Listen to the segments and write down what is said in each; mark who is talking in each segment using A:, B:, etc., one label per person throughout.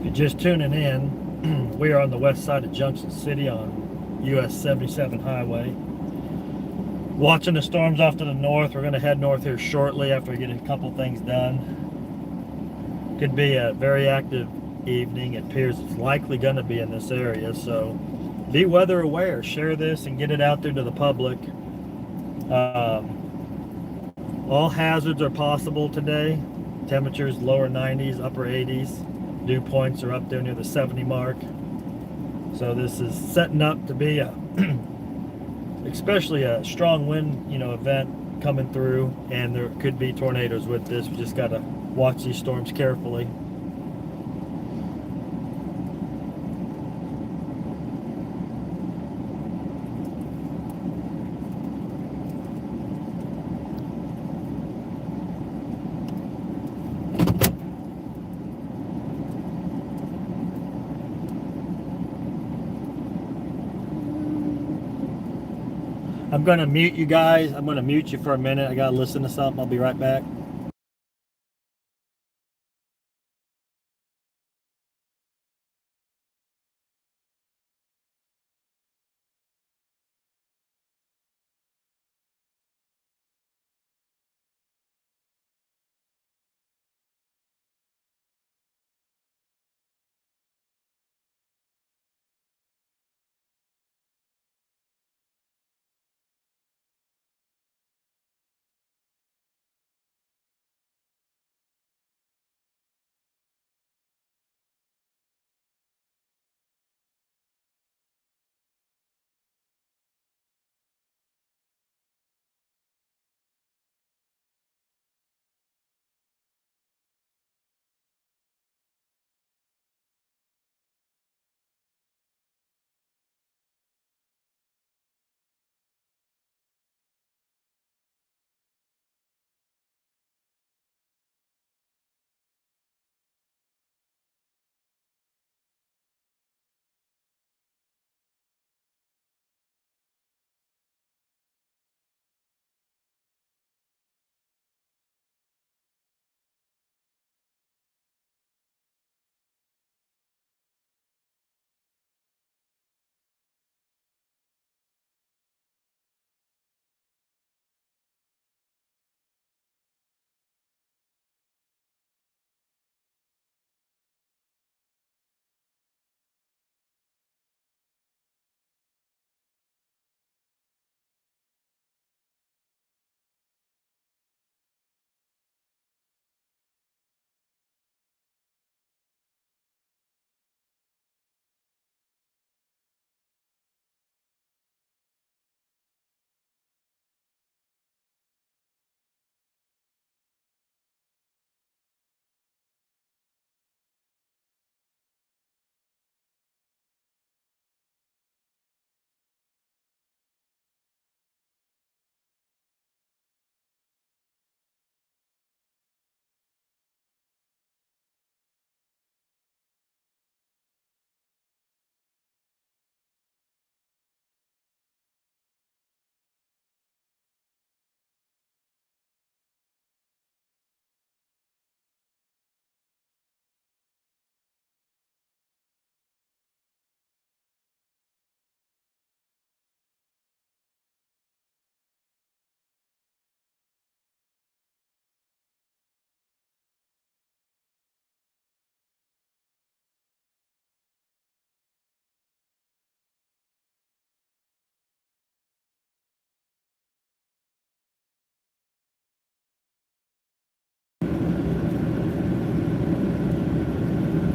A: you're just tuning in, we are on the west side of Junction City on US 77 highway. Watching the storms off to the north. We're going to head north here shortly after we get a couple things done. Could be a very active evening. It appears it's likely going to be in this area, so be weather aware. Share this and get it out there to the public. All hazards are possible today. Temperatures lower 90s, upper 80s. Dew points are up there near the 70 mark. So this is setting up to be a especially a strong wind, event coming through, and there could be tornadoes with this. We just got to watch these storms carefully. I'm going to mute you guys. I'm going to mute you for a minute. I got to listen to something. I'll be right back.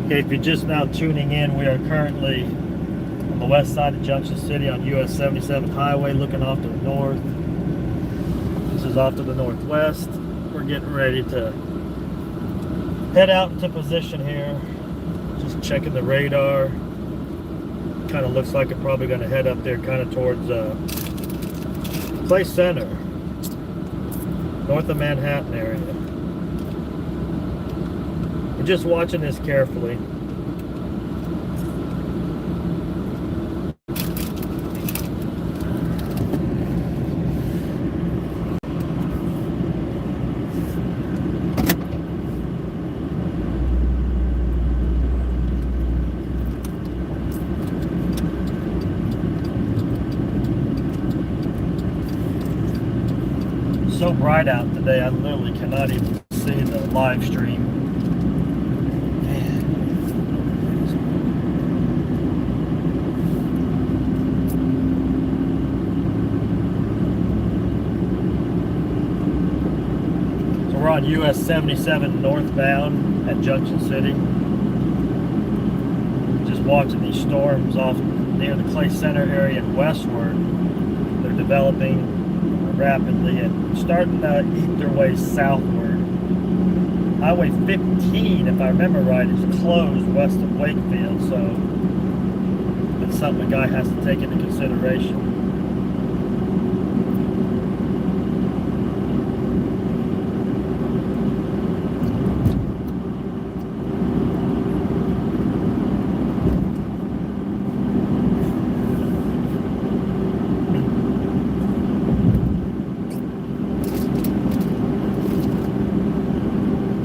A: Okay, if you're just now tuning in, we are currently on the west side of Junction City on US 77 highway, looking off to the north. This is off to the northwest. We're getting ready to head out into position here. Just checking the radar. Kind of looks like it's probably going to head up there kind of towards Clay Center, north of Manhattan area. We're just watching this carefully. so bright out today, I literally cannot even see the live stream. So we're on US 77 northbound at Junction City. Just watching these storms off near the Clay Center area and westward. They're developing rapidly and starting to eat their way southward. Highway 15, if I remember right, is closed west of Wakefield, so it's something a guy has to take into consideration.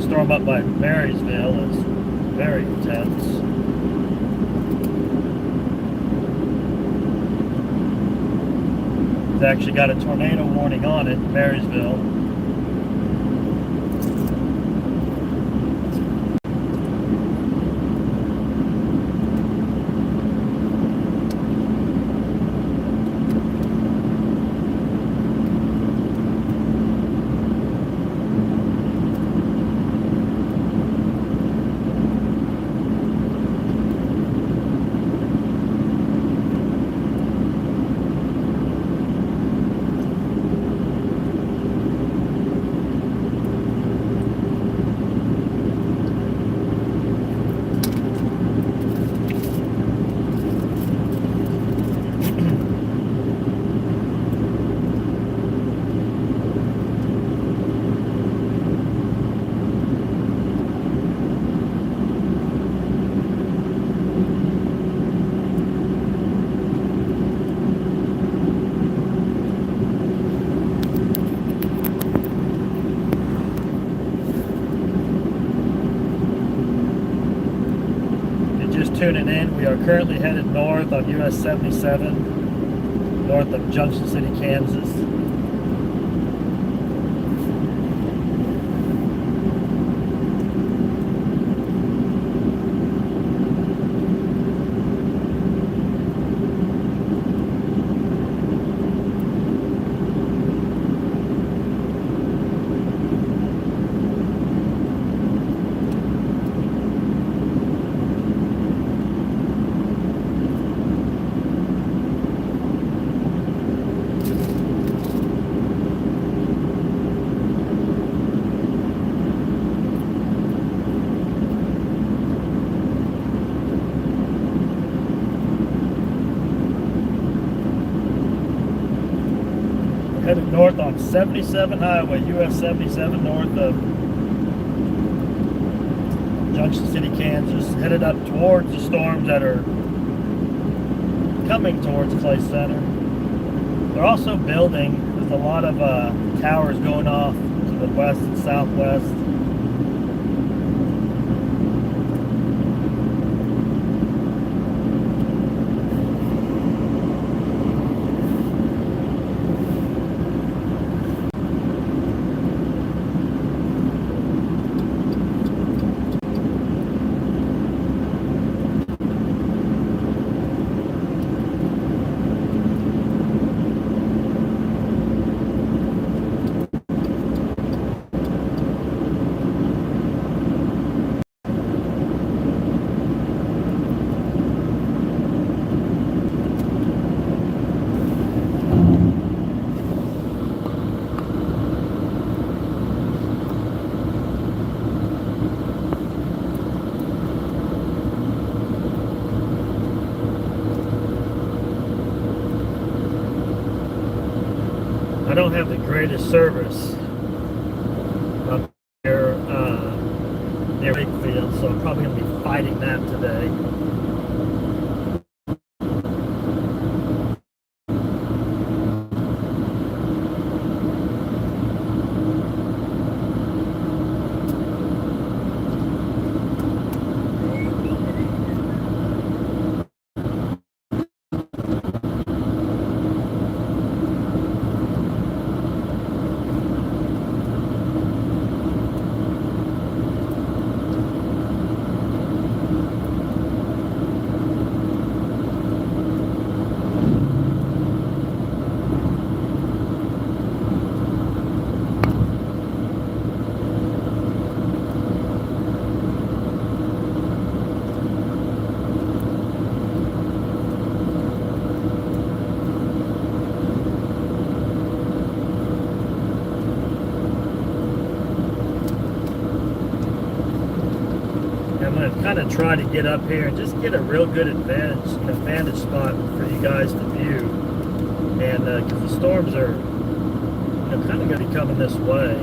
A: Storm up by Marysville is very intense. It's actually got a tornado warning on it, Marysville. Tuning in, we are currently headed north on US 77, north of Junction City, Kansas. Headed north on 77 Highway, US 77, north of Junction City, Kansas. Headed up towards the storms that are coming towards Clay Center. They're also building. There's a lot of towers going off to the west and southwest. I don't have the greatest service up here near Wakefield, so I'm probably going to be fighting that today. kind of try to get up here and just get a real good vantage spot for you guys to view. And because the storms are kind of going to be coming this way.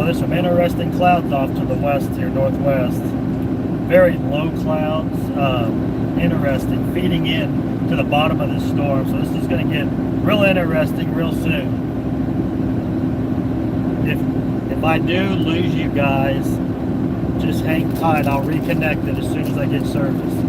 A: There's some interesting clouds off to the west here, northwest. Very low clouds, interesting, feeding in to the bottom of the storm. So this is going to get real interesting real soon. If I do lose you guys, just hang tight. I'll reconnect it as soon as I get service.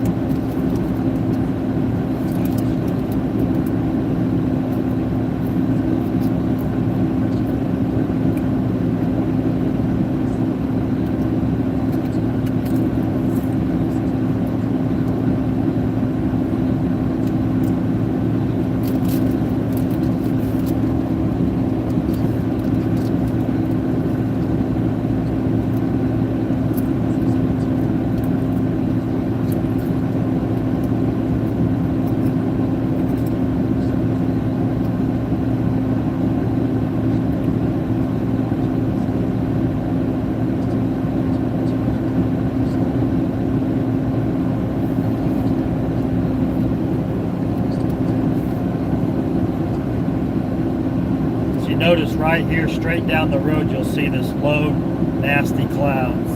A: Notice right here, straight down the road, you'll see this low, nasty clouds.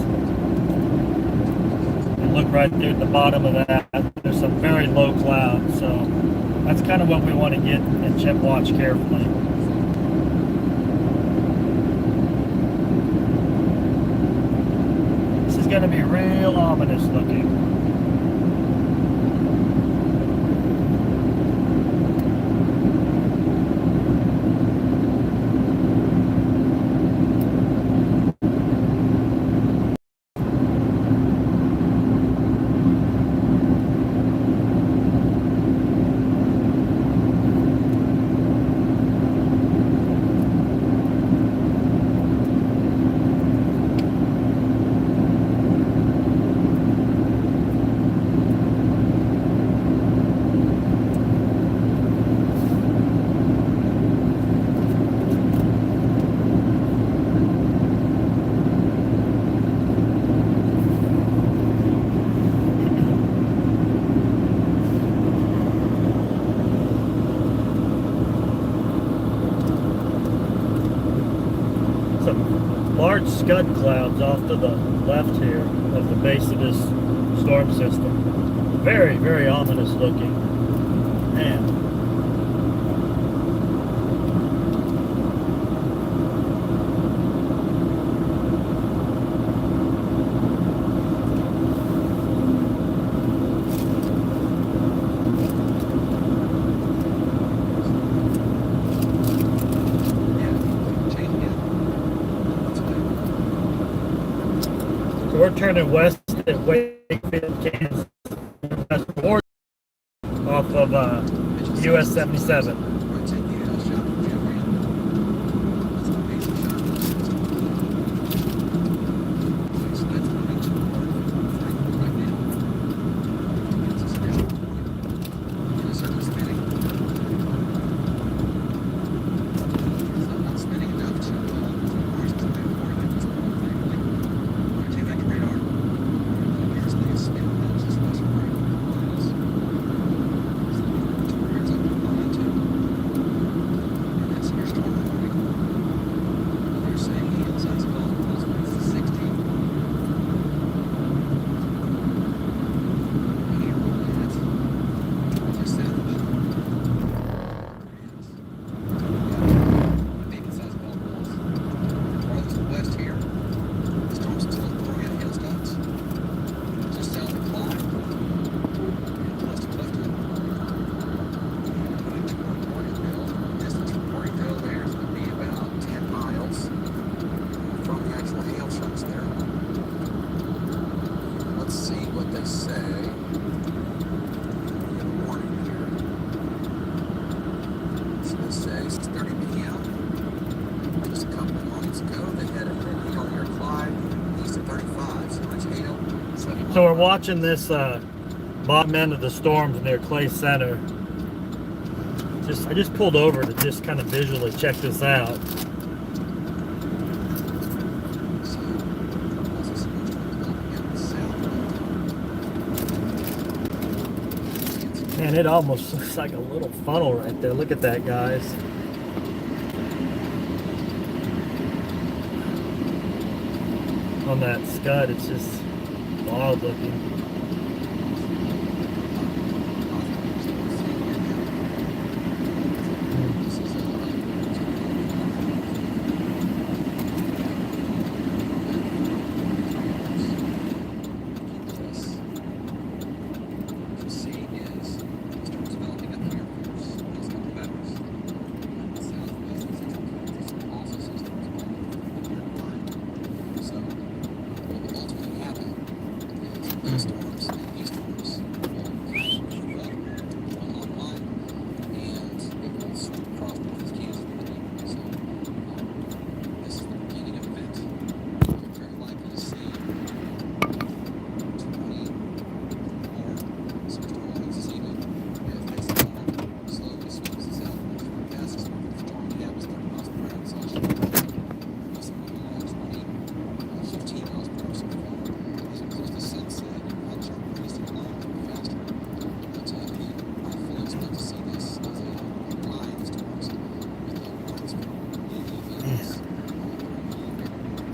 A: And look right there at the bottom of that, there's some very low clouds. So that's kind of what we want to get and watch carefully. This is going to be real ominous looking. large scud clouds off to the left here of the base of this storm system. Very, very ominous looking. Man. We're turning west at Wakefield, Kansas, off of US 77. So we're watching this bottom end of the storms near Clay Center. I just pulled over to just kind of visually check this out. Man, it almost looks like a little funnel right there. Look at that, guys. On that scud, it's just wild looking.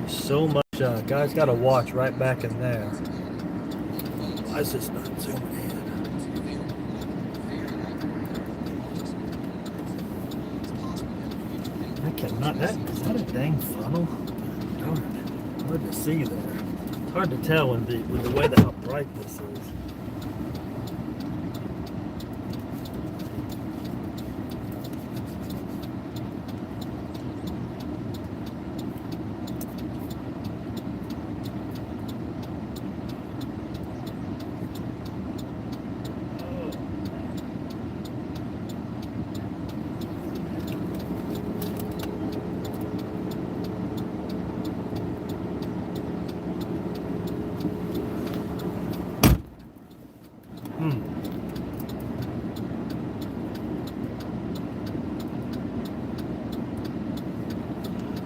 A: So much, guys, got to watch right back in there. Why is this not zooming in? I cannot. Is that a dang funnel? Darn, hard to see there. It's hard to tell with the way that how bright this is.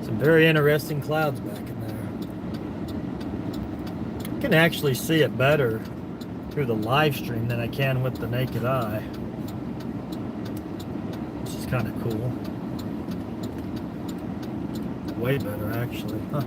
A: Some very interesting clouds back in there. I can actually see it better through the live stream than I can with the naked eye, which is kind of cool. way better, actually. Huh.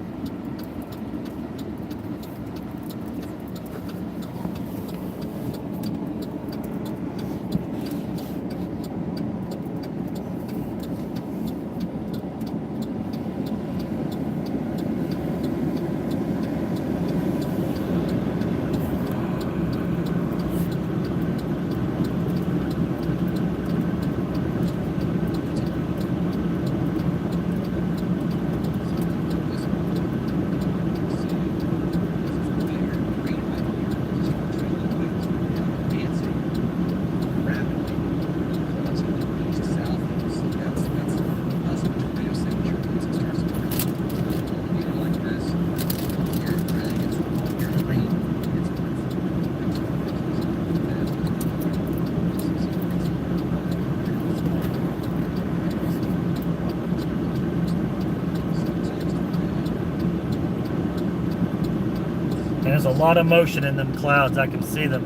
A: And there's a lot of motion in them clouds. I can see them,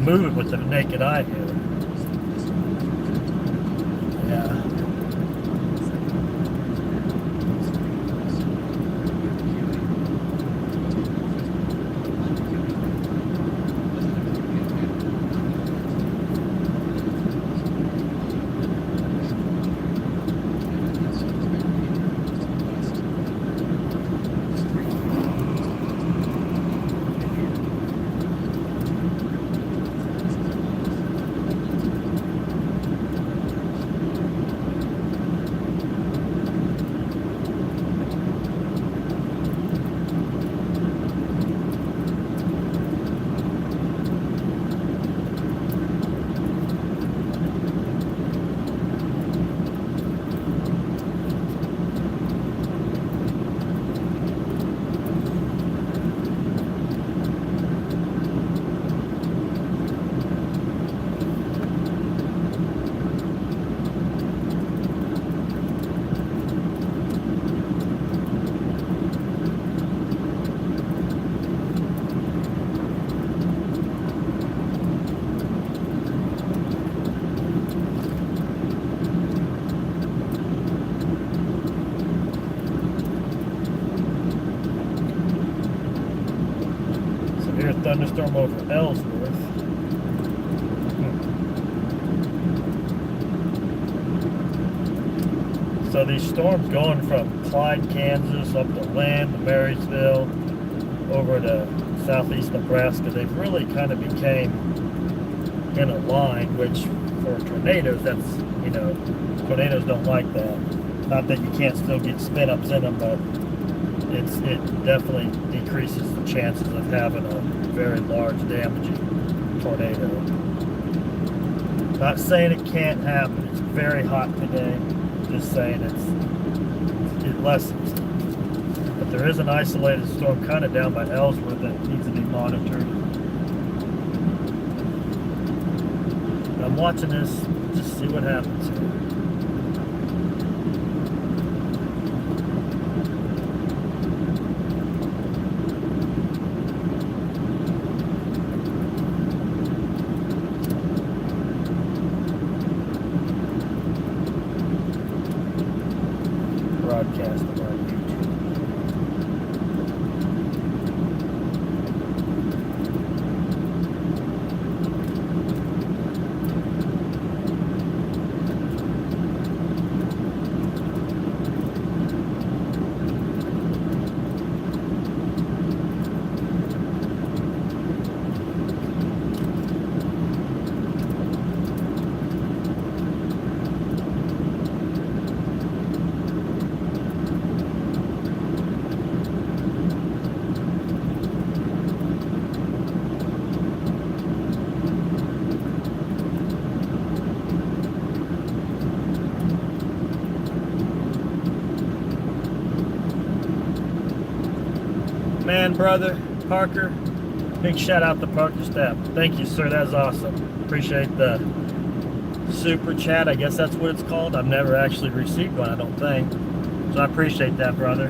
A: moving with the naked eye here. Yeah. Severe thunderstorm over Ellsworth. So these storms going from Clyde, Kansas, up to Land, to Marysville, over to southeast Nebraska, they've really kind of became in a line, which for tornadoes, that's, tornadoes don't like that. Not that you can't still get spin-ups in them, but it definitely decreases the chances of having a very large damaging tornado. Not saying it can't happen. It's very hot today. Just saying it lessens. But there is an isolated storm kind of down by Ellsworth that needs to be monitored. But I'm watching this, just see what happens here. Broadcast on YouTube. Man, brother, Parker, big shout out to Parker staff. Thank you, sir. That's awesome. Appreciate the super chat. I guess that's what it's called. I've never actually received one, I don't think. So I appreciate that, brother.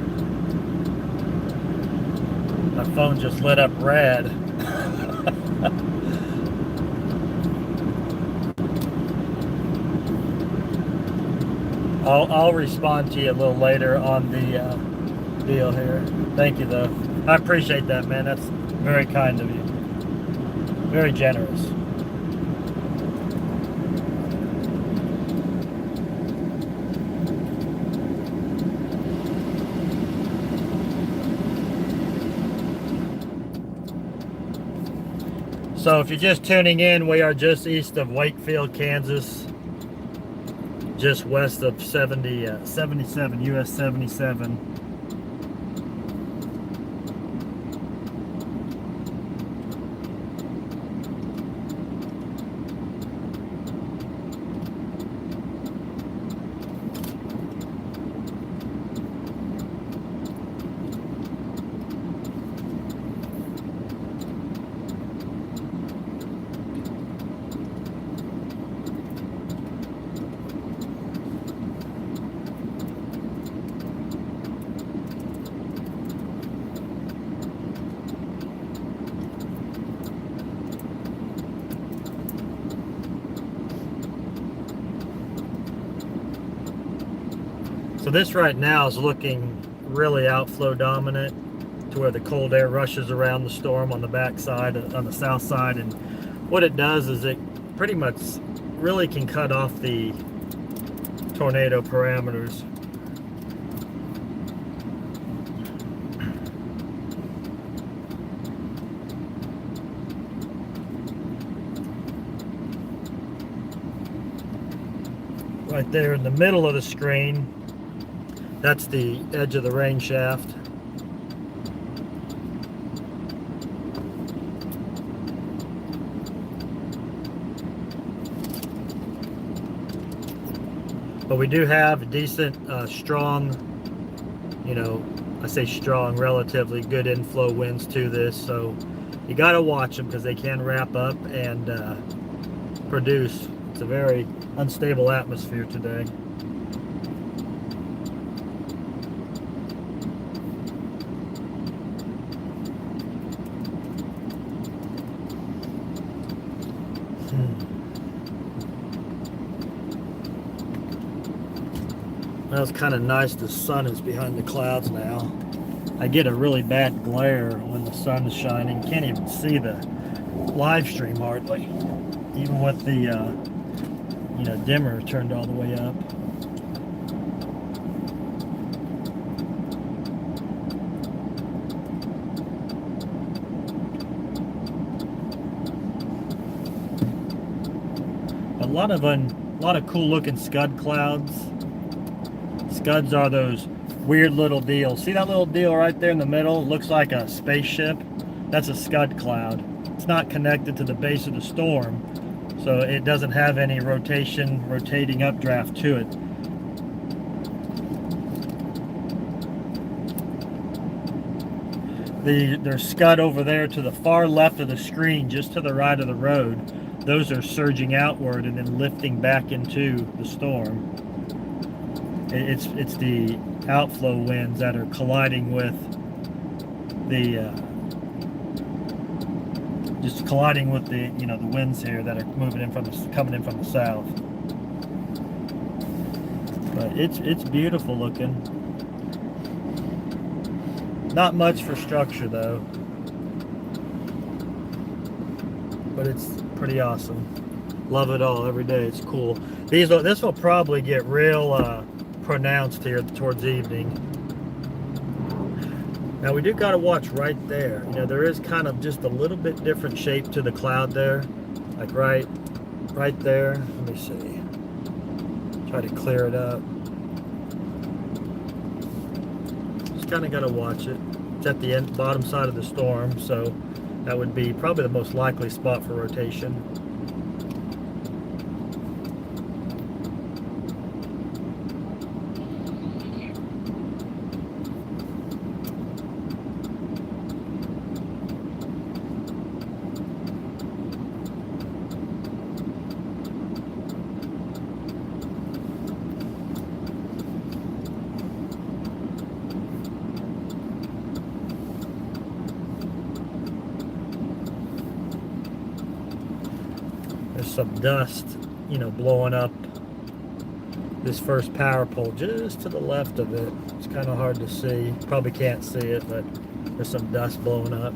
A: My phone just lit up red. I'll respond to you a little later on the deal here. Thank you, though. I appreciate that, man. That's very kind of you. Very generous. So if you're just tuning in, we are just east of Wakefield, Kansas, just west of 77, US 77. So this right now is looking really outflow dominant, to where the cold air rushes around the storm on the back side, on the south side, and what it does is it pretty much really can cut off the tornado parameters. Right there in the middle of the screen, that's the edge of the rain shaft. But we do have a decent, strong, I say strong, relatively good inflow winds to this. So you got to watch them because they can wrap up and produce. It's a very unstable atmosphere today. Well, it's kind of nice the sun is behind the clouds now. I get a really bad glare when the sun is shining. Can't even see the live stream hardly, even with the dimmer turned all the way up. A lot of cool looking scud clouds. Scuds are those weird little deals. See that little deal right there in the middle? It looks like a spaceship. That's a scud cloud. It's not connected to the base of the storm, so it doesn't have any rotating updraft to it. There's scud over there to the far left of the screen, just to the right of the road. Those are surging outward and then lifting back into the storm. It's the outflow winds that are colliding with the just colliding with the the winds here that are coming in from the south. But it's beautiful looking. Not much for structure though, but it's pretty awesome. Love it all every day. It's cool. This will probably get real pronounced here towards evening. Now we do got to watch right there. There is kind of just a little bit different shape to the cloud there, like right there. Let me see. Try to clear it up. Just kind of got to watch it. It's at the bottom side of the storm, so that would be probably the most likely spot for rotation. There's some dust, blowing up this first power pole just to the left of it. It's kind of hard to see. Probably can't see it, but there's some dust blowing up.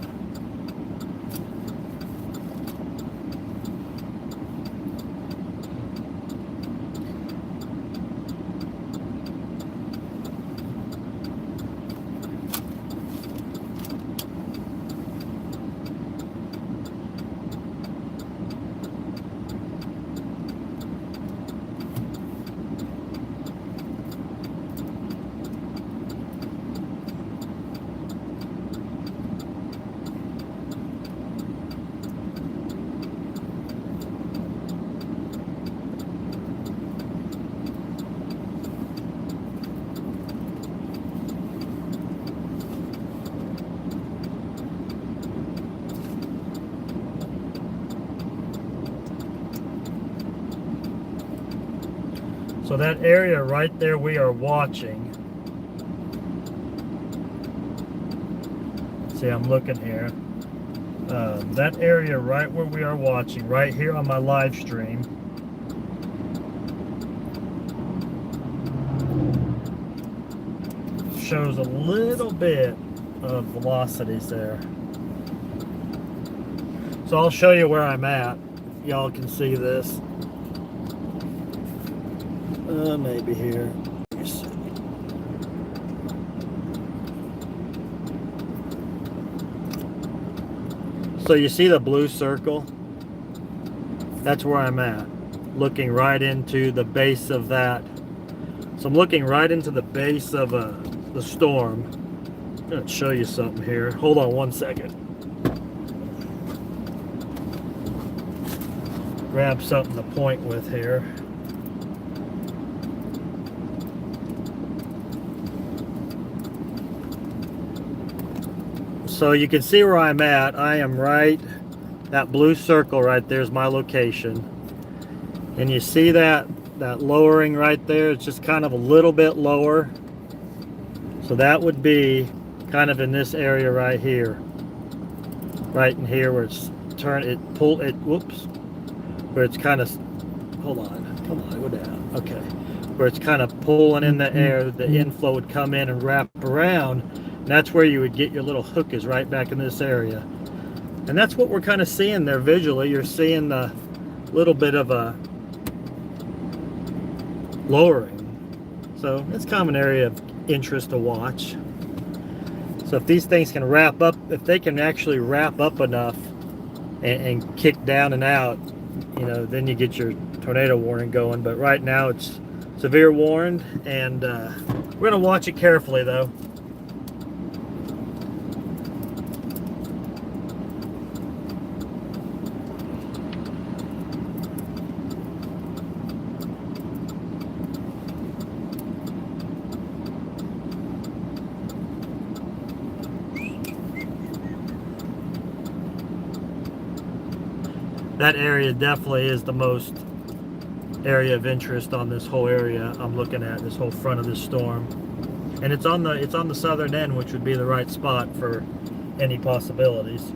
A: So that area right there we are watching. See, I'm looking here. That area right where we are watching, right here on my live stream, shows a little bit of velocities there. So I'll show you where I'm at. Y'all can see this. Maybe here. So you see the blue circle? That's where I'm at. Looking right into the base of that. So I'm looking right into the base of the storm. I'm going to show you something here. Hold on one second. Grab something to point with here. So you can see where I'm at. I am right, that blue circle right there is my location. And you see that lowering right there? It's just kind of a little bit lower. So that would be kind of in this area right here. Right in here where it's where it's kind of, hold on, come on, go down. Okay. Where it's kind of pulling in the air, the inflow would come in and wrap around. And that's where you would get your little hook, is right back in this area. And that's what we're kind of seeing there visually. You're seeing the little bit of a lowering. So it's kind of an area of interest to watch. So if these things can wrap up, if they can actually wrap up enough and kick down and out, you know, then you get your tornado warning going. But right now it's severe warned, and we're going to watch it carefully though. That area definitely is the most area of interest on this whole area I'm looking at, this whole front of this storm. And it's on the southern end, which would be the right spot for any possibilities.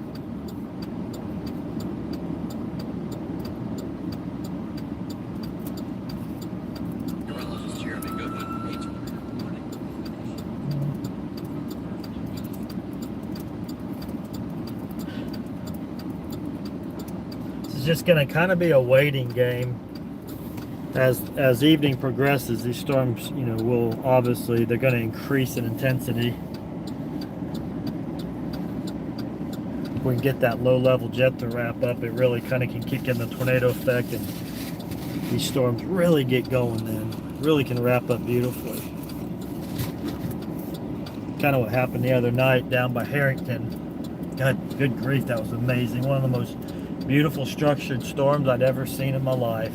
A: Just going to kind of be a waiting game as evening progresses. These storms, you know, will obviously, they're going to increase in intensity. If we can get that low level jet to wrap up, it really kind of can kick in the tornado effect, and these storms really get going then. Really can wrap up beautifully. Kind of what happened the other night down by Harrington. God, good grief, that was amazing. One of the most beautiful structured storms I'd ever seen in my life.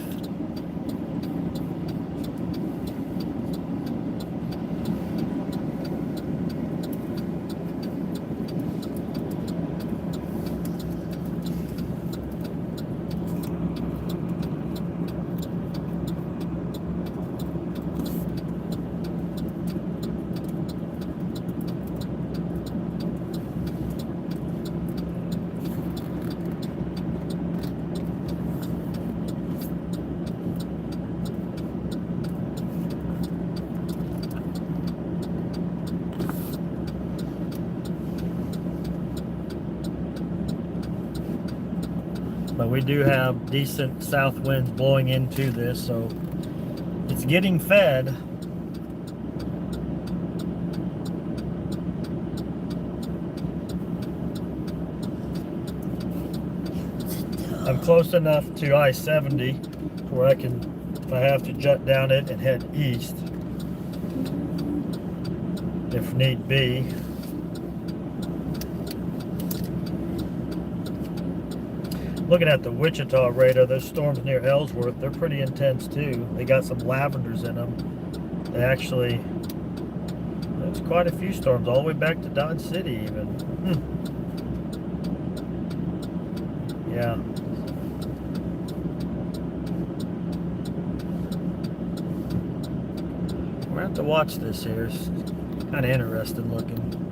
A: we do have decent south winds blowing into this, so it's getting fed. I'm close enough to I-70 where I can, if I have to jut down it and head east, if need be. Looking at the Wichita radar, those storms near Ellsworth, they're pretty intense too. They got some lavenders in them. They actually, there's quite a few storms all the way back to Dodge City even. Yeah. We're gonna have to watch this here. It's kind of interesting looking.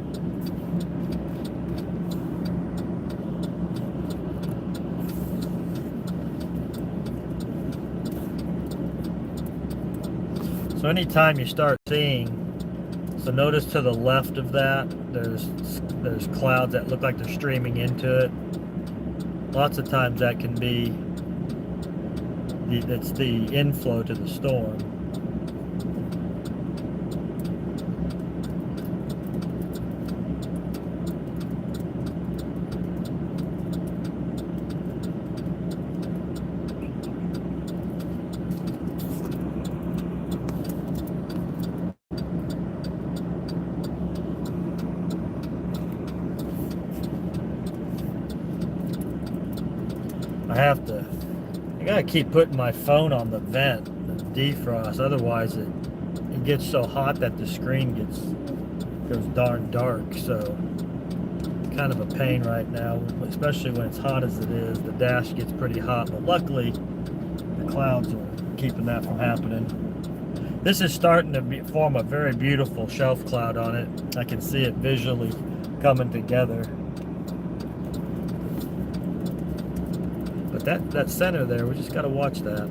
A: So anytime you start seeing, so notice to the left of that, there's clouds that look like they're streaming into it. Lots of times that can be, it's the inflow to the storm. I gotta keep putting my phone on the vent, the defrost, otherwise it gets so hot that the screen goes darn dark. So kind of a pain right now, especially when it's hot as it is. The dash gets pretty hot, but luckily the clouds are keeping that from happening. This is starting to form a very beautiful shelf cloud on it. I can see it visually coming together. But that center there, we just got to watch that.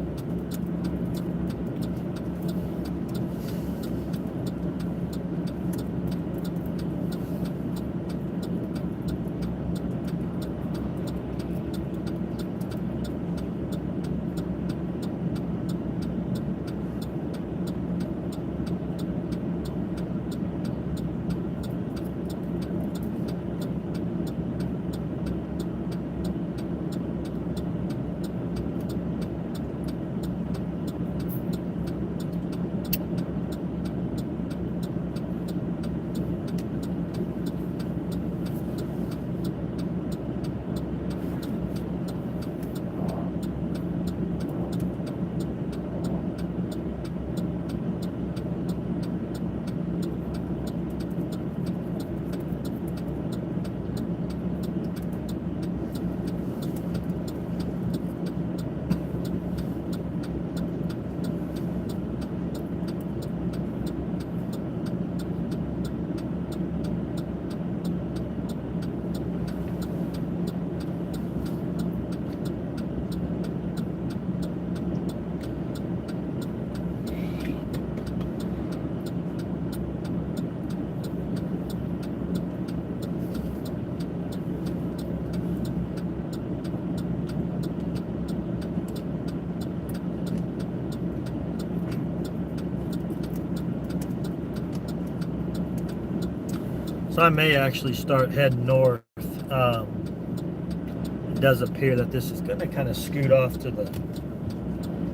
A: So I may actually start heading north. It does appear that this is going to kind of scoot off to the...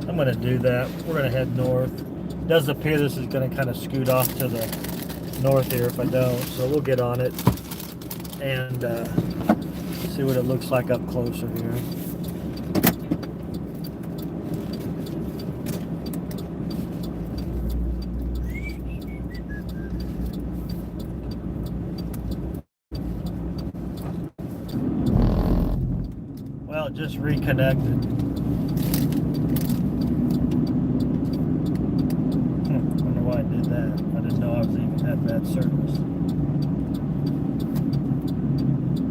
A: I'm going to do that. We're going to head north. It does appear this is going to kind of scoot off to the north here if I don't. So we'll get on it and see what it looks like up closer here. Well, it just reconnected. Wonder why I did that. I didn't know I was even had bad service.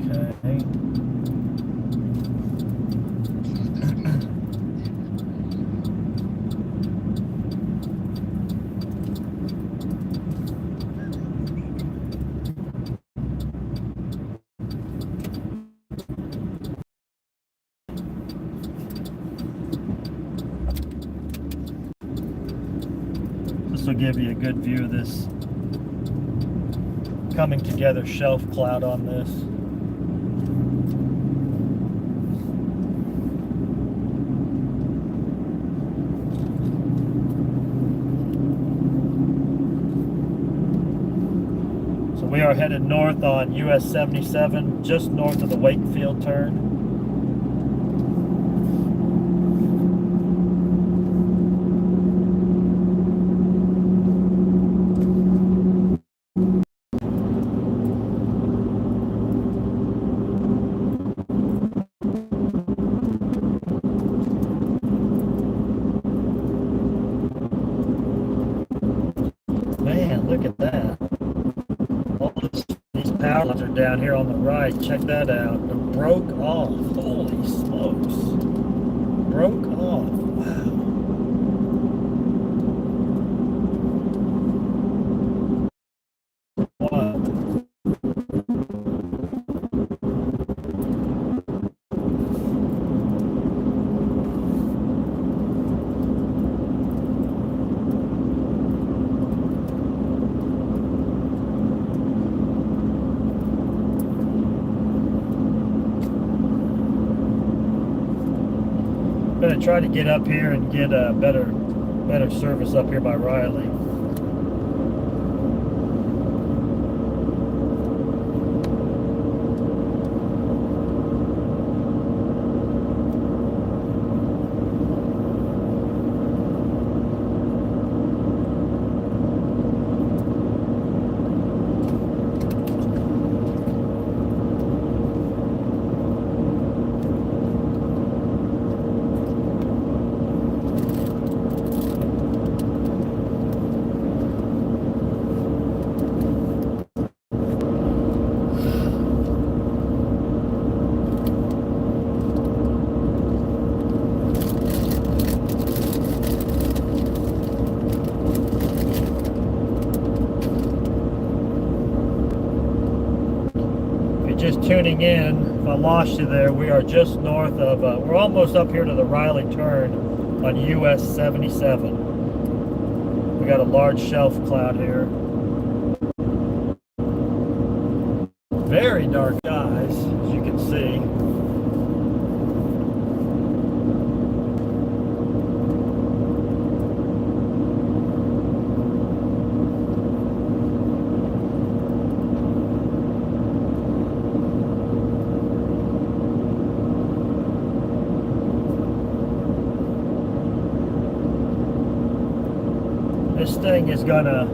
A: Okay. will give you a good view of this coming together shelf cloud on this. So we are headed north on US 77, just north of the Wakefield turn. Man, look at that. All these power lines are down here on the right. Check that out. They broke off. Holy smokes. Broke off. Wow. Wow. I'm gonna try to get up here and get a better service up here by Riley. Just tuning in, if I lost you there, we are just north of, we're almost up here to the Riley turn on US 77. We got a large shelf cloud here. Very dark skies, as you can see. This thing is gonna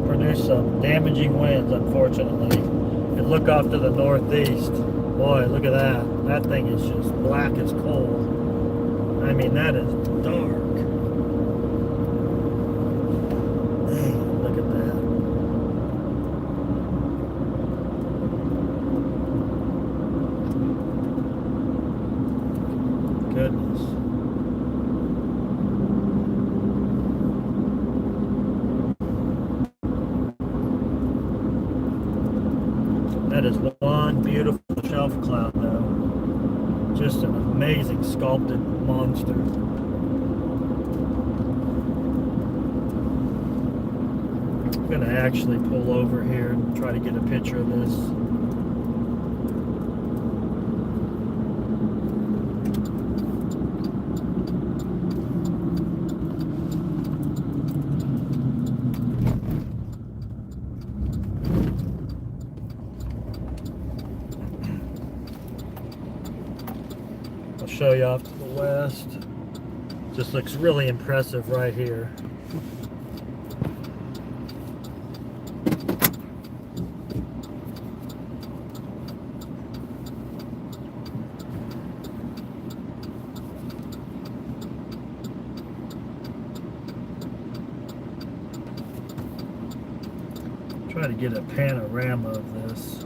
A: produce some damaging winds, unfortunately. And look off to the northeast. Boy, look at that. That thing is just black as coal. I mean, that is dark. Man, look at that. Goodness. That is one beautiful shelf cloud, though. Just an amazing sculpted monster. I'm going to actually pull over here and try to get a picture of this. I'll show you off to the west. Just looks really impressive right here. Try to get a panorama of this.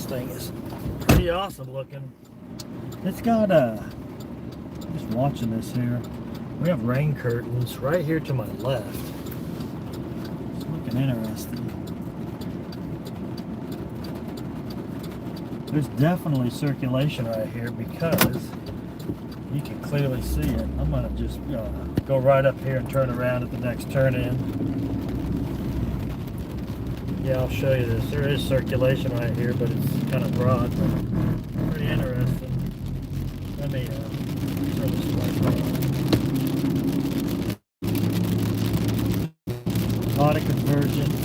A: thing is pretty awesome looking. It's got just watching this here. We have rain curtains right here to my left. It's looking interesting. There's definitely circulation right here because you can clearly see it. I'm gonna just go right up here and turn around at the next turn in. Yeah, I'll show you this. There is circulation right here, but it's kind of broad. Pretty interesting. Let me turn this light on. A lot of convergence.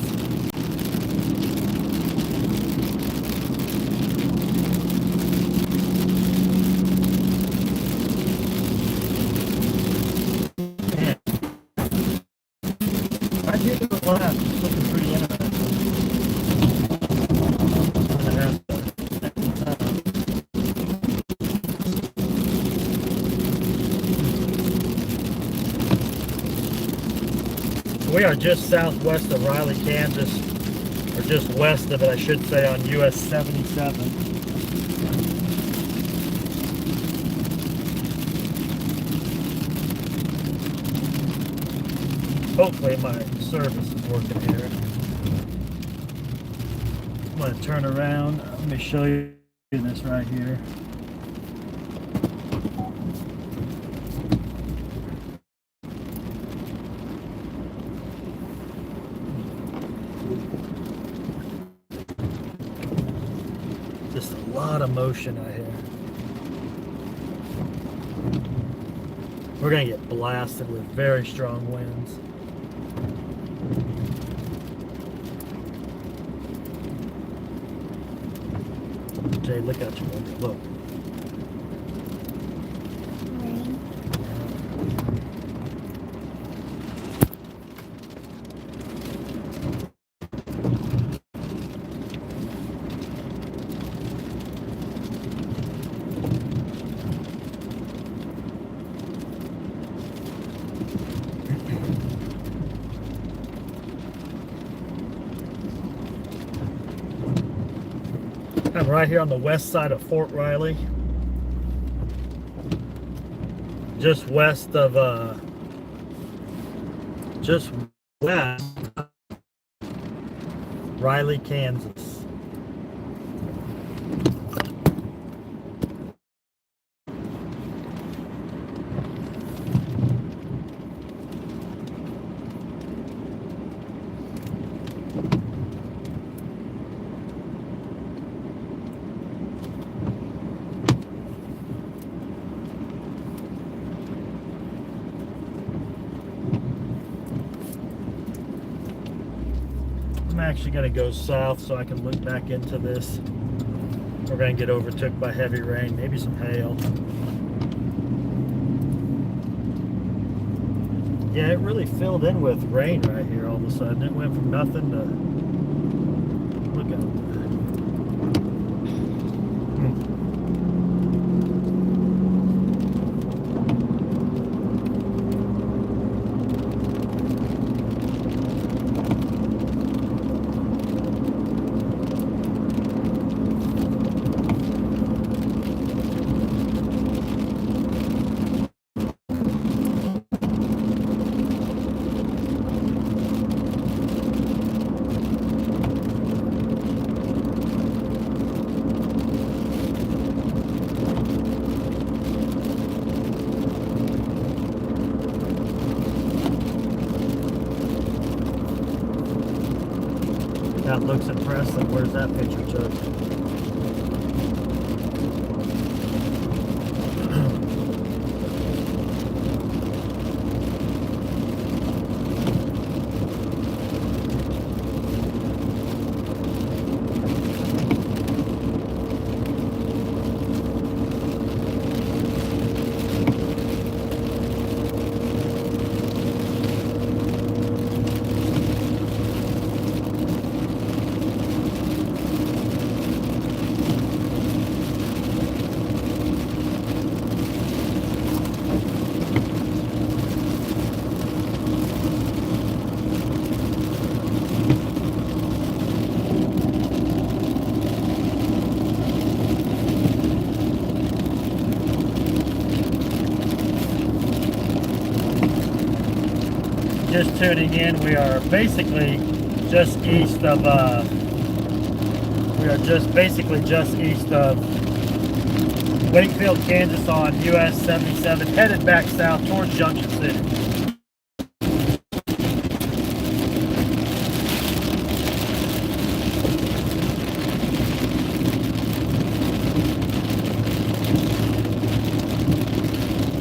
A: Right here to the left, it's looking pretty interesting. We are just southwest of Riley, Kansas, or just west of it, I should say, on US 77. Hopefully my service is working here. I'm going to turn around. Let me show you this right here. Just a lot of motion out here. We're going to get blasted with very strong winds. Jay, look out your window. Look. I'm right here on the west side of Fort Riley, just west of Riley, Kansas. I'm actually going to go south so I can look back into this. We're going to get overtook by heavy rain, maybe some hail. Yeah, it really filled in with rain right here all of a sudden. It went from nothing to... Look at that. That looks impressive. Where's that picture took? just tuning in, we are basically just east of Wakefield, Kansas on US 77, headed back south towards Junction City.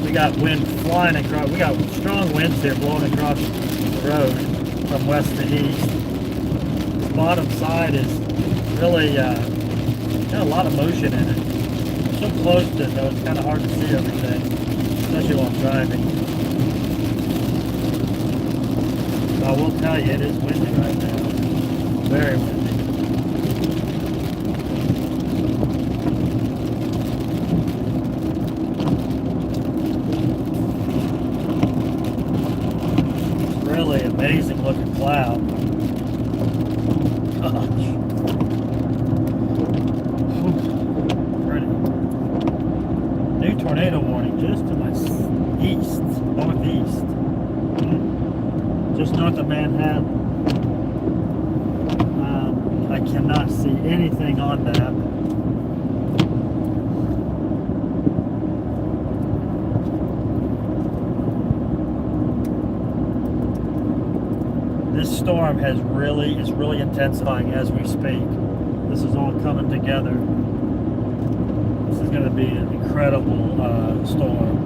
A: We got wind flying across, we got strong winds here blowing across the road from west to east. The bottom side is really got a lot of motion in it. So close to it though, it's kind of hard to see everything, especially while driving. I will tell you, it is windy right now. Very windy. It's really amazing looking cloud. Gosh. Tornado warning just to my east, northeast, just north of Manhattan. I cannot see anything on that. This storm is really intensifying as we speak. This is all coming together. This is going to be an incredible storm.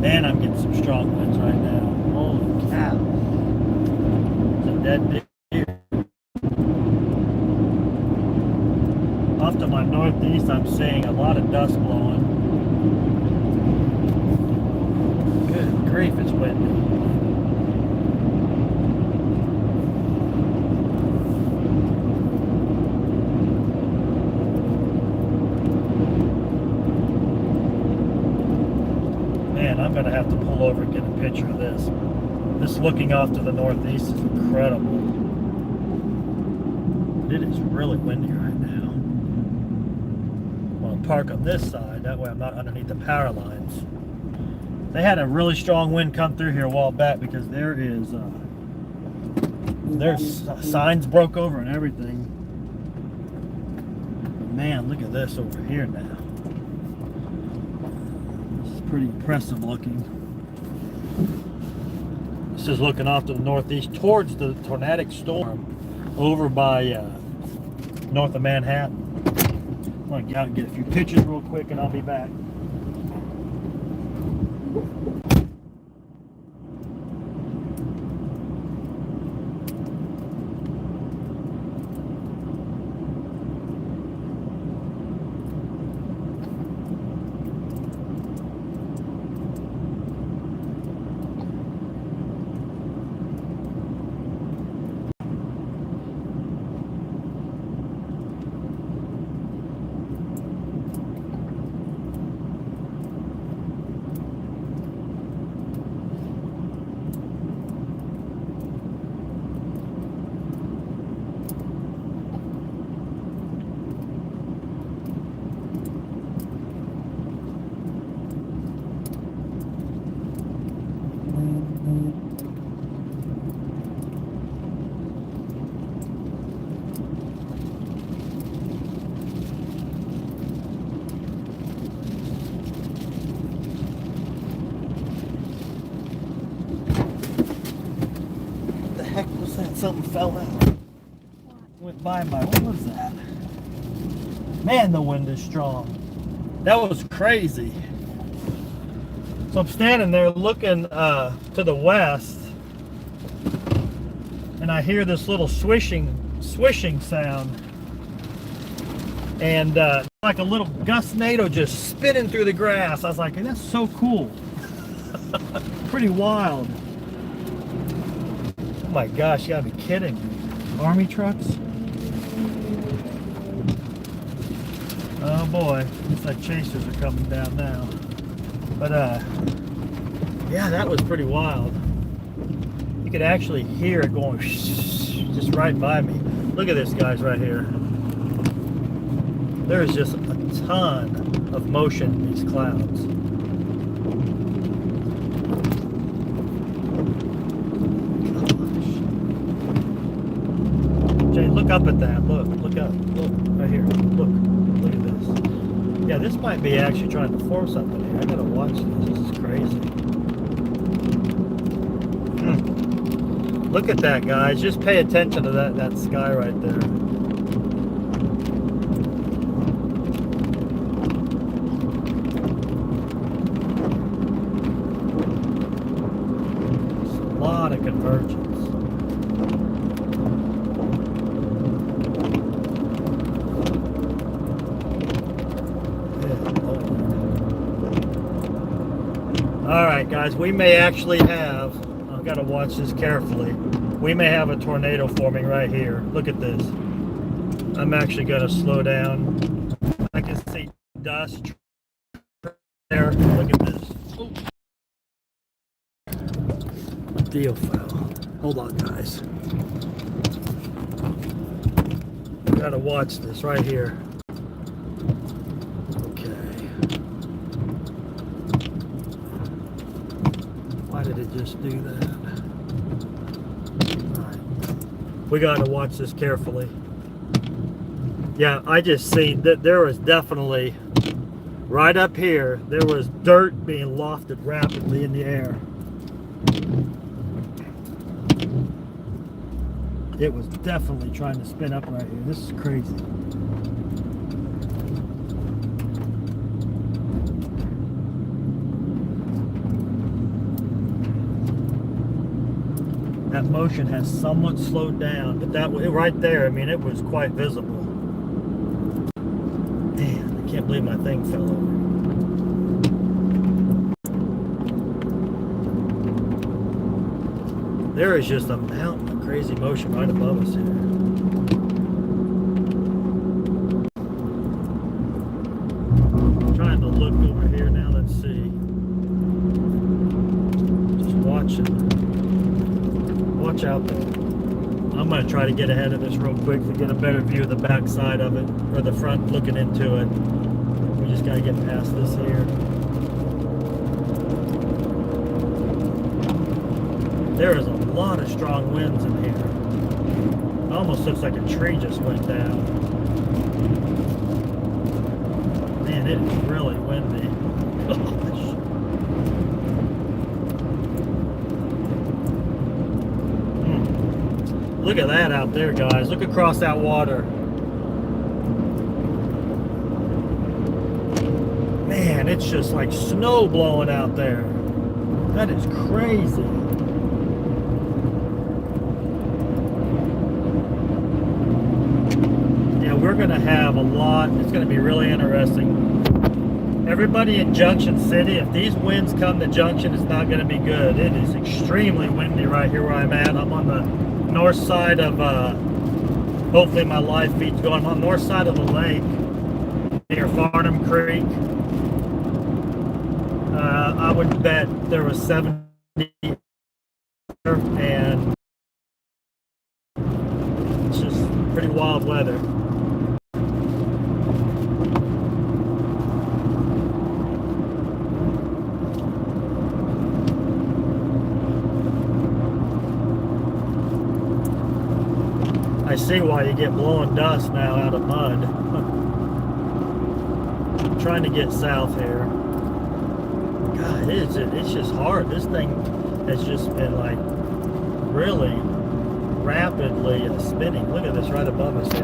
A: Man, I'm getting some strong winds right now. Holy cow. It's a dead deer. Off to my northeast, I'm seeing a lot of dust blowing. Good grief, it's windy. I'm going to have to pull over and get a picture of this. This looking off to the northeast is incredible. It is really windy right now. I'll park on this side, that way I'm not underneath the power lines. They had a really strong wind come through here a while back because there's signs broke over and everything. But man, look at this over here now. Pretty impressive looking. This is looking off to the northeast towards the tornadic storm over by north of Manhattan. I'm going to get out and get a few pictures real quick and I'll be back. Something fell out. Went by my, what was that? Man, the wind is strong. That was crazy. So I'm standing there looking to the west, and I hear this little swishing sound, and like a little gustnado just spinning through the grass. I was like, hey, that's so cool. Pretty wild. Oh my gosh, you gotta be kidding me. Army trucks? Oh boy, looks like chasers are coming down now. But yeah, that was pretty wild. You could actually hear it going just right by me. Look at this, guys, right here. There is just a ton of motion in these clouds. up at that. Look up. Look, right here. Look at this. Yeah, this might be actually trying to form something here. I gotta watch this. This is crazy. Look at that, guys. Just pay attention to that sky right there. It's a lot of convergence. All right, guys, we may actually have, I've got to watch this carefully, we may have a tornado forming right here. Look at this. I'm actually going to slow down. I can see dust there. Look at this. Oh. Deal fell. Hold on, guys. Got to watch this right here. Why did it just do that? All right. We got to watch this carefully. Yeah, I just seen that there was definitely, right up here, there was dirt being lofted rapidly in the air. It was definitely trying to spin up right here. This is crazy. That motion has somewhat slowed down, but that right there, I mean, it was quite visible. Man, I can't believe my thing fell over. There is just a mountain of crazy motion right above us here. I'm trying to look over here now, let's see. Just watching. Watch out there. I'm going to try to get ahead of this real quick to get a better view of the back side of it, or the front looking into it. We just got to get past this here. There is a lot of strong winds in here. It almost looks like a tree just went down. Man, it is really windy. Gosh. Look at that out there, guys. Look across that water. Man, it's just like snow blowing out there. That is crazy. Yeah, we're going to have a lot. It's going to be really interesting. Everybody in Junction City, if these winds come to Junction, it's not going to be good. It is extremely windy right here where I'm at. I'm on the north side of, hopefully my live feed's going. I'm on the north side of the lake near Farnham Creek. I would bet there was 70 and it's just pretty wild weather. I see why you get blowing dust now out of mud. I'm trying to get south here. God, it's just hard. This thing has just been like really rapidly spinning. Look at this right above us here.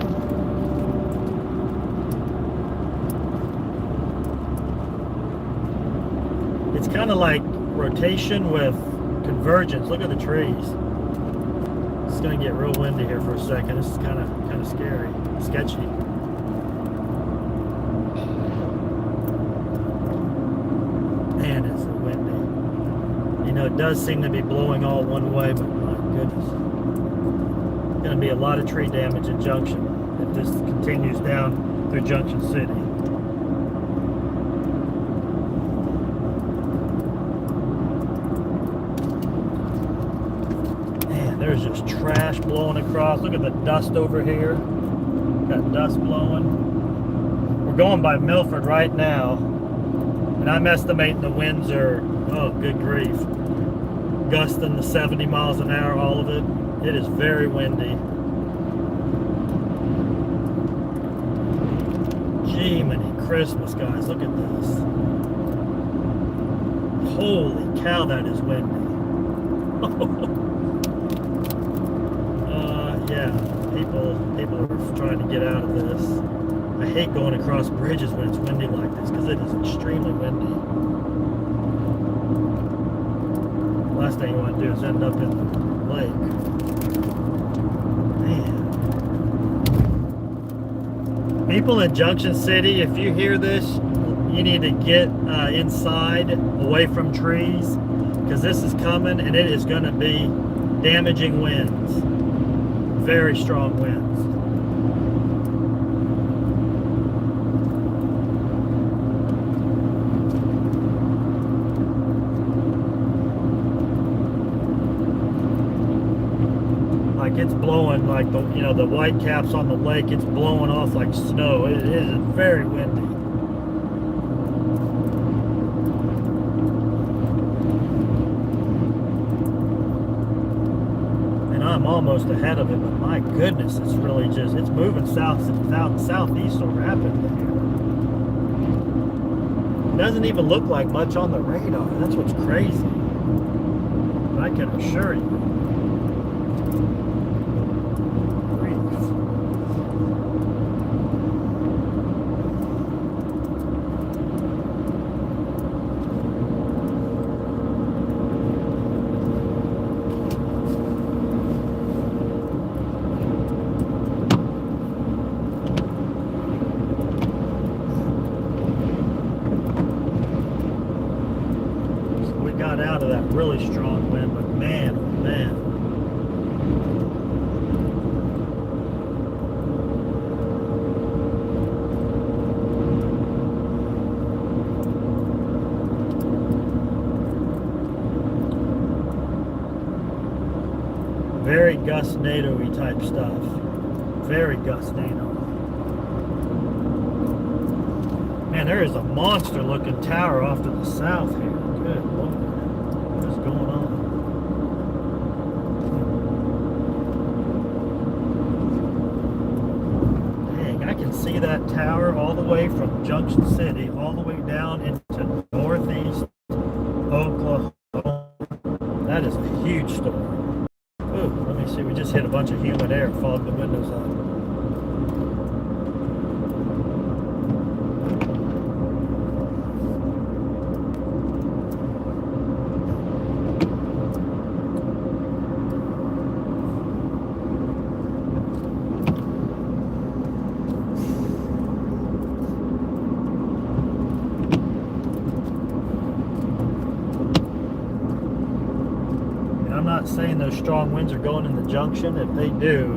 A: It's kind of like rotation with convergence. Look at the trees. It's going to get real windy here for a second. This is kind of scary, sketchy. Man, it's windy. You know, it does seem to be blowing all one way, but my goodness. There's going to be a lot of tree damage in Junction if this continues down through Junction City. There's just trash blowing across. Look at the dust over here. Got dust blowing. We're going by Milford right now, and I'm estimating the winds are, oh, good grief, gusting to 70 miles an hour, all of it. It is very windy. Jiminy Christmas, guys, look at this. Holy cow, that is windy. Yeah, people are trying to get out of this. I hate going across bridges when it's windy like this because it is extremely windy. The last thing you want to do is end up in the lake. Man. People in Junction City, if you hear this, you need to get inside, away from trees, because this is coming and it is going to be damaging winds. Very strong winds. Like it's blowing, like the white caps on the lake, it's blowing off like snow. It is very windy. I'm almost ahead of it, but my goodness, it's really just, it's moving southeast so rapidly here. It doesn't even look like much on the radar. That's what's crazy. But I can assure you. Out of that really strong wind, but man, oh man. Very gustnado-y type stuff. Very gustnado. Man, there is a monster looking tower off to the south here. Good Lord. Going on. Dang, I can see that tower all the way from Junction City, all the way down into northeast Oklahoma. That is a huge storm. Ooh, let me see, we just hit a bunch of humid air, fogged the windows up. I'm not saying those strong winds are going in the junction. If they do,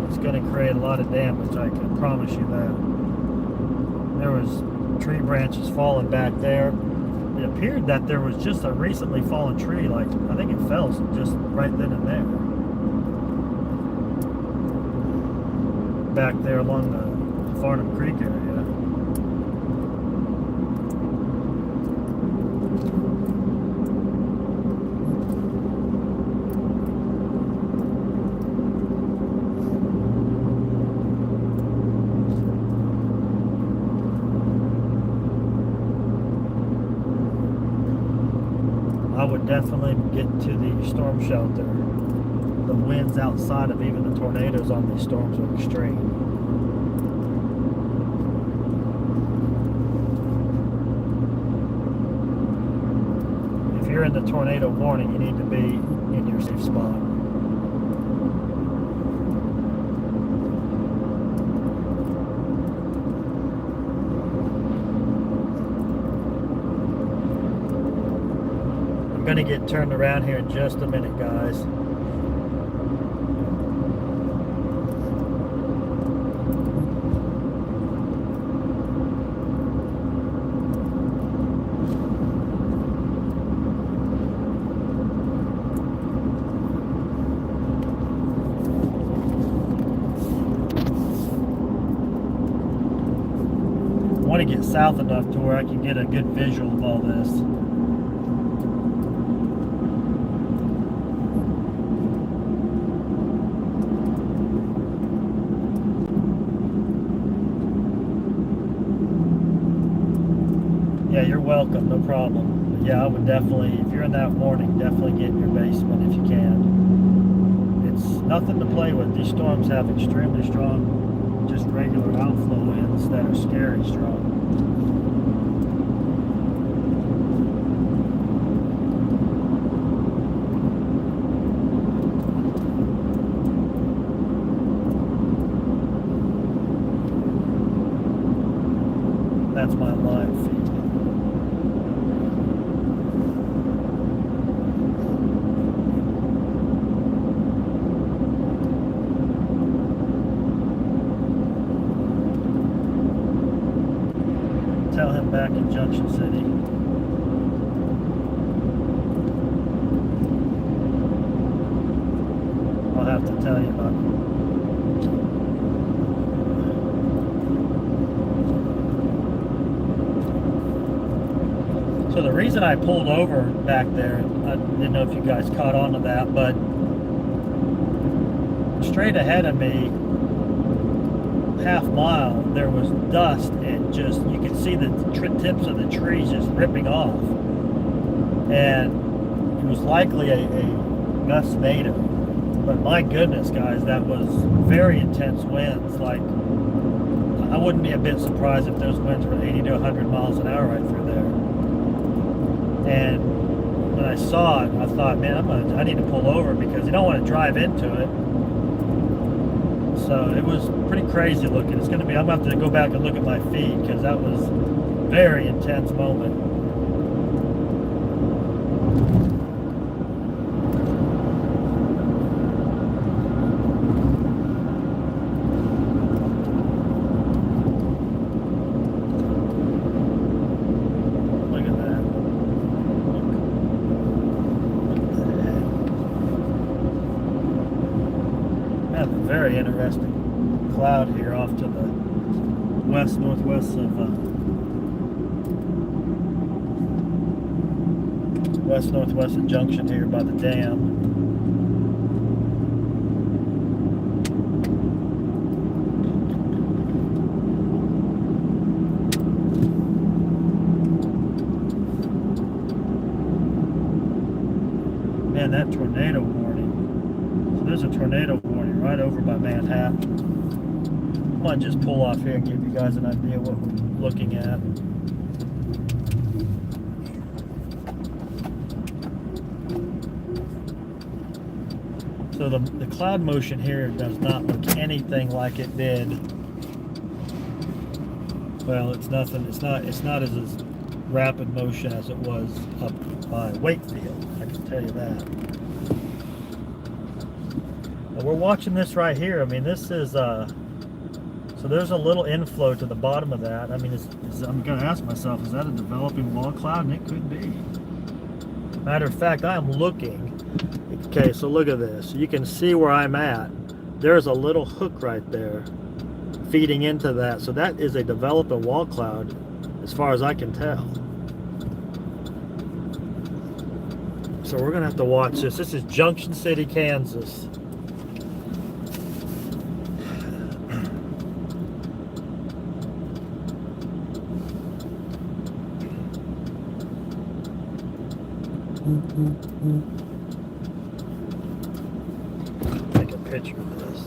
A: it's going to create a lot of damage. I can promise you that. There was tree branches falling back there. It appeared that there was just a recently fallen tree. Like, I think it fell just right then and there. Back there along the Farnham Creek area. I would definitely get to the storm shelter. The winds outside of even the tornadoes on these storms are extreme. If you're in the tornado warning, you need to be in your safe spot. I'm going to get turned around here in just a minute, guys. I want to get south enough to where I can get a good visual of all this. welcome, no problem. But yeah, I would definitely, if you're in that warning, definitely get in your basement if you can. It's nothing to play with. These storms have extremely strong, just regular outflow winds that are scary strong. That's my live feed. Tell him back in Junction City. I'll have to tell you about it. So the reason I pulled over back there, I didn't know if you guys caught on to that, but straight ahead of me, half mile, there was dust and just, you could see the tips of the trees just ripping off. And it was likely a gust native. But my goodness, guys, that was very intense winds. Like, I wouldn't be a bit surprised if those winds were 80 to 100 miles an hour right through there. And when I saw it, I thought, man, I need to pull over because you don't want to drive into it. So it was pretty crazy looking. It's going to be, I'm going to have to go back and look at my feed because that was a very intense moment. Very interesting cloud here off to the west northwest of west northwest of Junction here by the dam. Man, that tornado warning. So there's a tornado warning right over by Manhattan. I might just pull off here and give you guys an idea what we're looking at. So the cloud motion here does not look anything like it did. Well, it's nothing. It's not as rapid motion as it was up by Wakefield. I can tell you that. But we're watching this right here. I mean, this is so there's a little inflow to the bottom of that. I mean, I'm going to ask myself, is that a developing wall cloud? And it could be. Matter of fact, I am looking. Okay, so look at this. You can see where I'm at. There's a little hook right there feeding into that. So that is a developing wall cloud as far as I can tell. So we're going to have to watch this. This is Junction City, Kansas. Take a picture of this.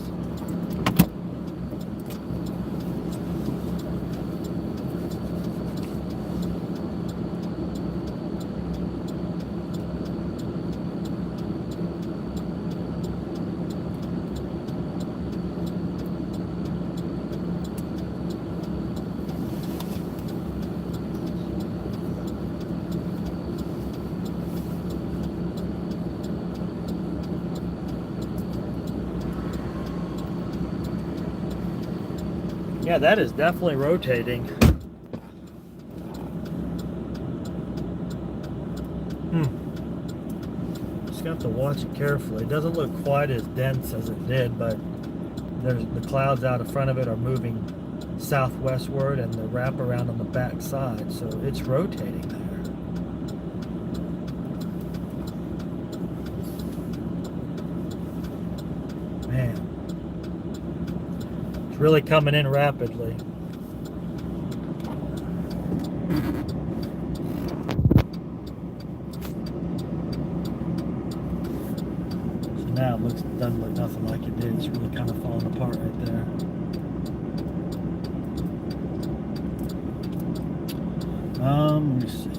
A: Yeah, that is definitely rotating. Just got to watch it carefully. It doesn't look quite as dense as it did, but there's the clouds out in front of it are moving southwestward and the wraparound on the back side, so it's rotating there. Man. Really coming in rapidly. now it doesn't look nothing like it did. It's really kind of falling apart right there. Let me see.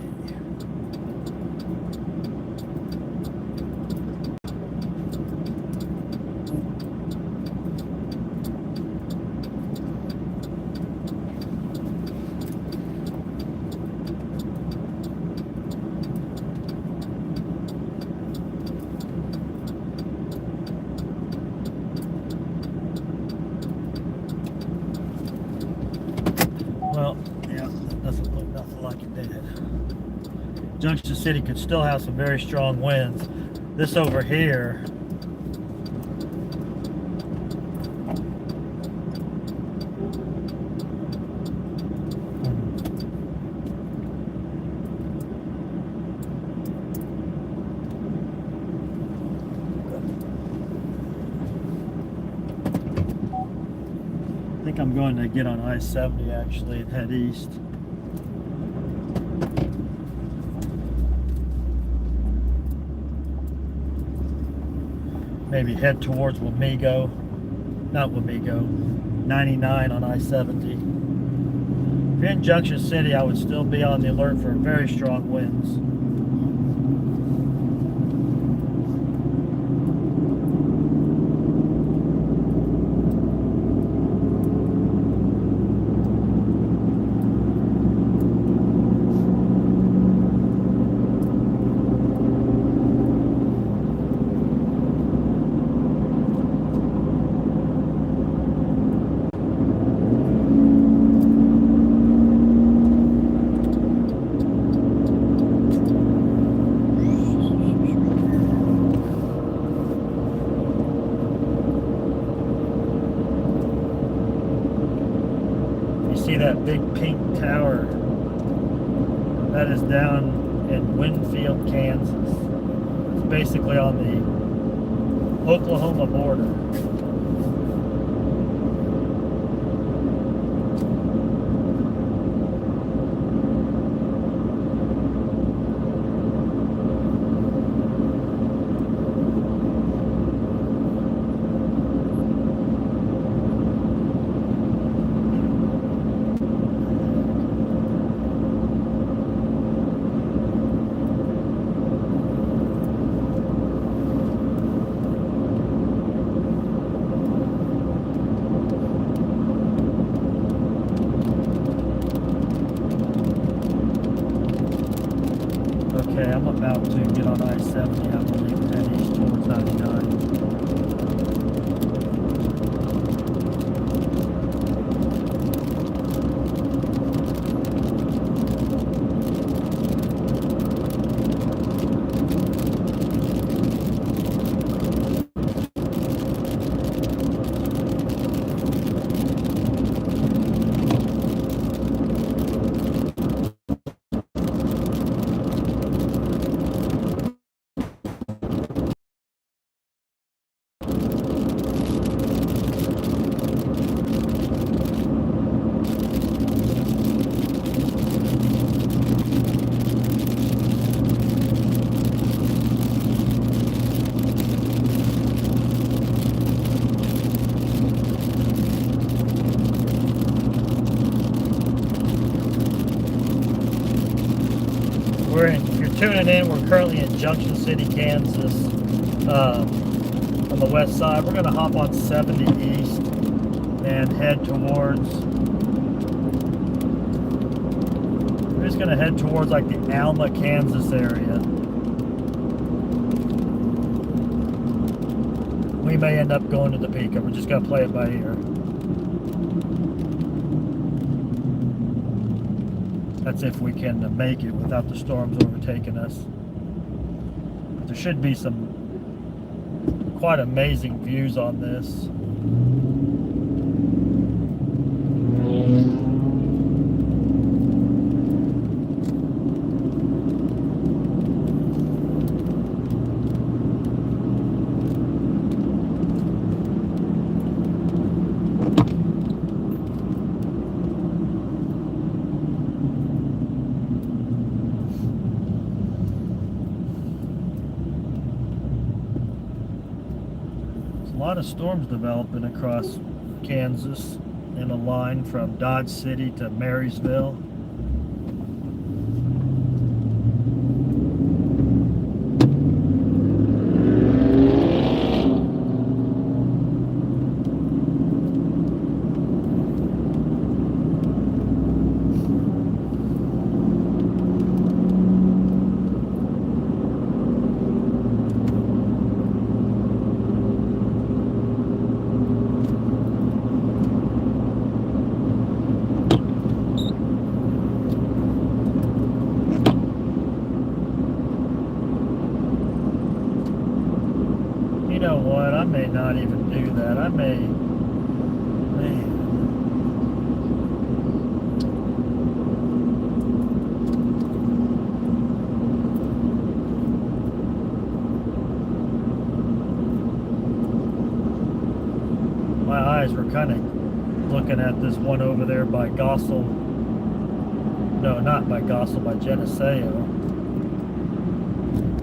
A: Well, yeah, that doesn't look nothing like it did. Junction City could still have some very strong winds. This over here, I think I'm going to get on I-70 actually and head east. Maybe head towards Wamego, not Wamego, 99 on I-70. If you're in Junction City, I would still be on the alert for very strong winds. See that big pink tower? That is down in Winfield, Kansas. It's basically on the Oklahoma border. Okay, I'm about to get on I-70. I believe and head east towards 99. If you're tuning in, we're currently in Junction City, Kansas, on the west side. We're going to hop on 70 east and head towards, we're just going to head towards like the Alma, Kansas area. We may end up going to Topeka. We're just going to play it by ear. That's if we can make it without the storms overtaking us. But there should be some quite amazing views on this. lot of storms developing across Kansas in a line from Dodge City to Marysville. You know what? I may not even do that. I may, man. My eyes were kind of looking at this one over there by Gossel. No, not by Gossel, by Geneseo.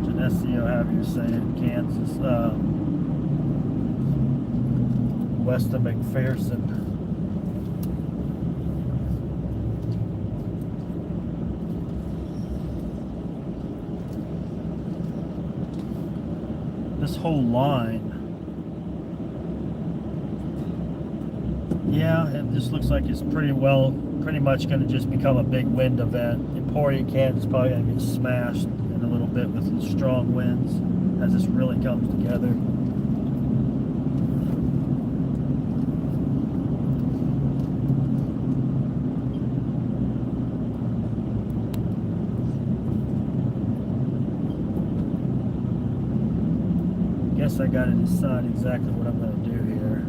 A: Geneseo, however you say it, Kansas. West of McPherson. This whole line, yeah, it just looks like it's pretty much going to just become a big wind event. Emporia, Kansas is probably going to get smashed in a little bit with the strong winds as this really comes together. Guess I got to decide exactly what I'm going to do here.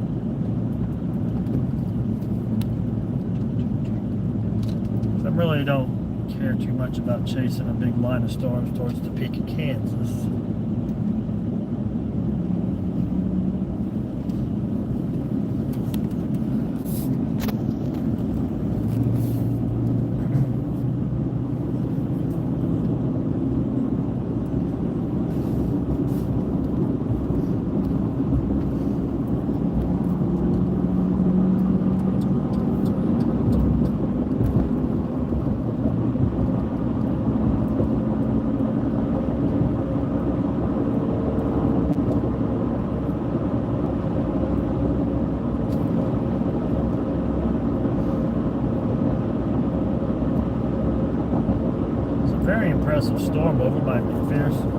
A: I really don't care too much about chasing a big line of storms towards Topeka, Kansas. Very impressive storm over by McPherson.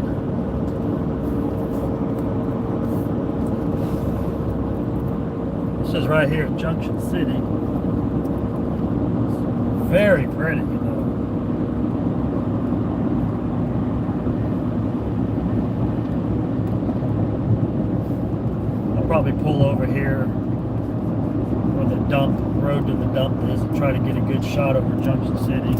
A: This is right here at Junction City. Very pretty, you know. I'll probably pull over here where the road to the dump is and try to get a good shot over Junction City.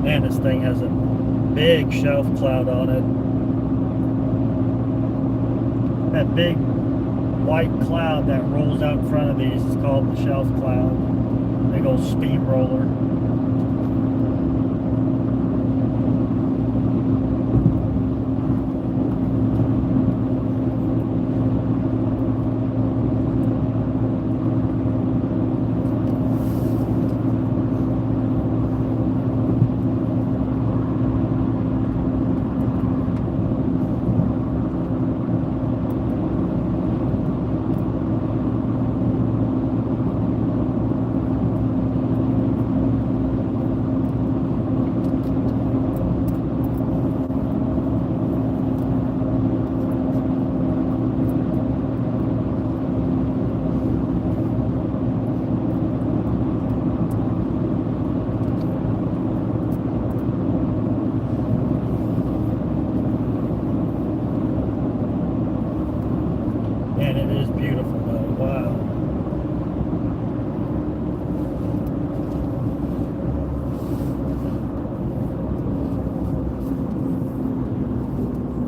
A: Man, this thing has a big shelf cloud on it. That big white cloud that rolls out in front of these is called the shelf cloud. Big old steamroller. And it is beautiful though, wow.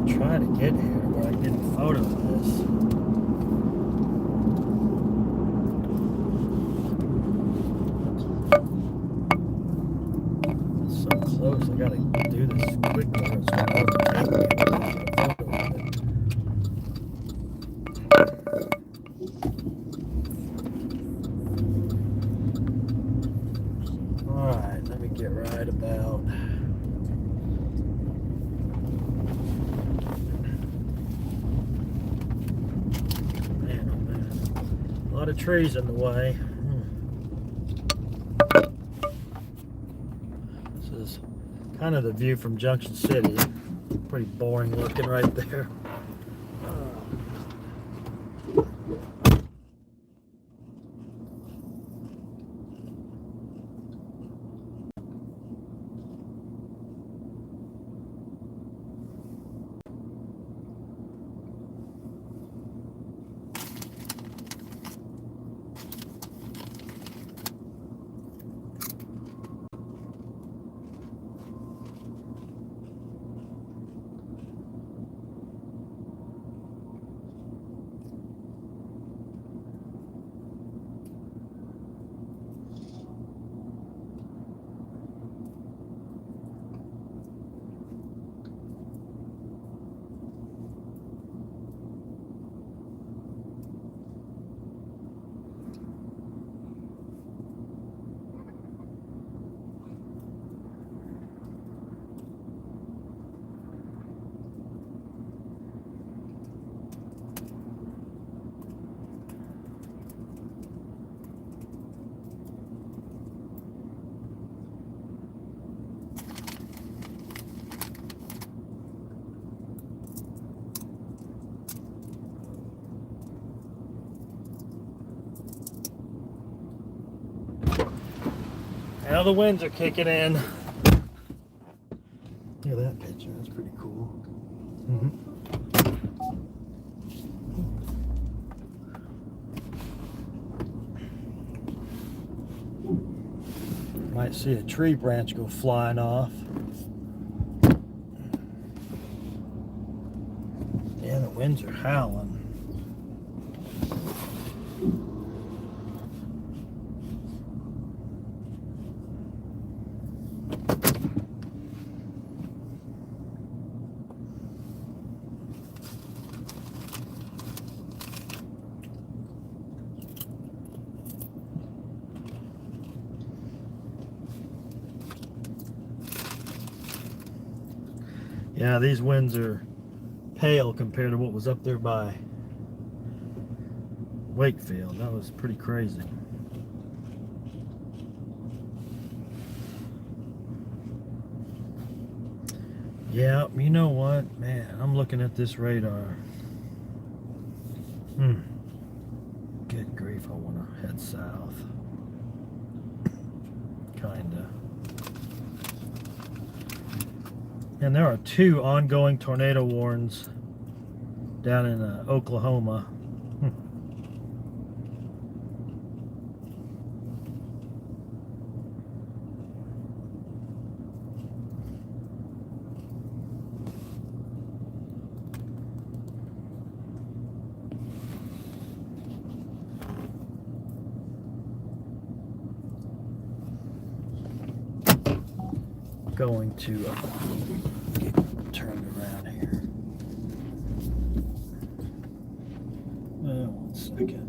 A: Try to get here where I can get a photo of this. It's so close. gotta do this quickly or it's gonna overtake me. Alright, let me get right about. Man, oh man. A lot of trees in the way. This is kind of the view from Junction City. Pretty boring looking right there. Now the winds are kicking in. Look at that picture, that's pretty cool. Might see a tree branch go flying off. Yeah, the winds are howling. Yeah, these winds are pale compared to what was up there by Wakefield. That was pretty crazy. Yeah, you know what, man, I'm looking at this radar. Good grief, I want to head south. Kinda. And there are 2 ongoing tornado warnings down in Oklahoma. Going to get turned around here. 1 second.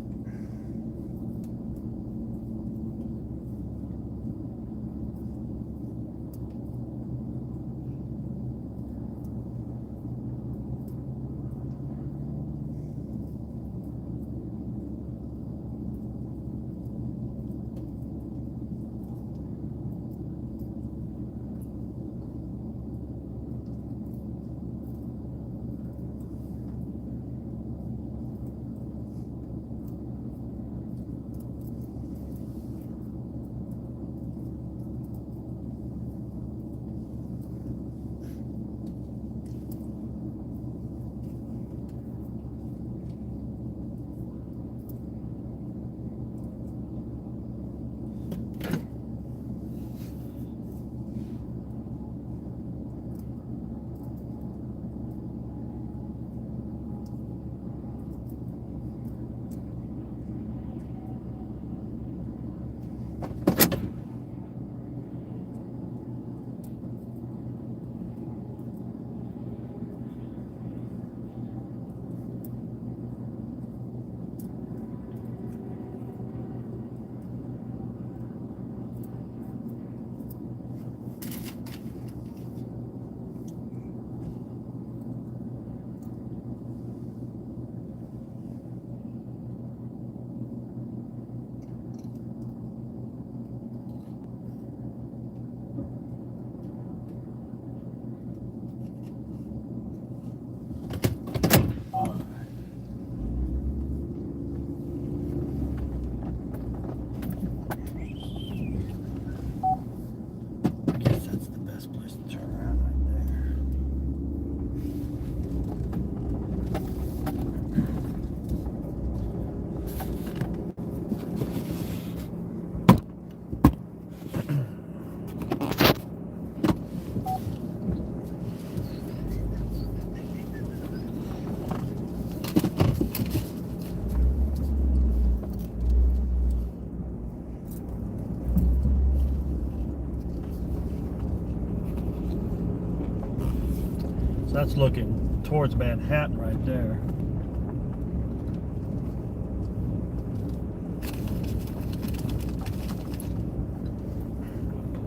A: So that's looking towards Manhattan right there.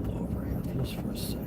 A: Pull over here just for a second.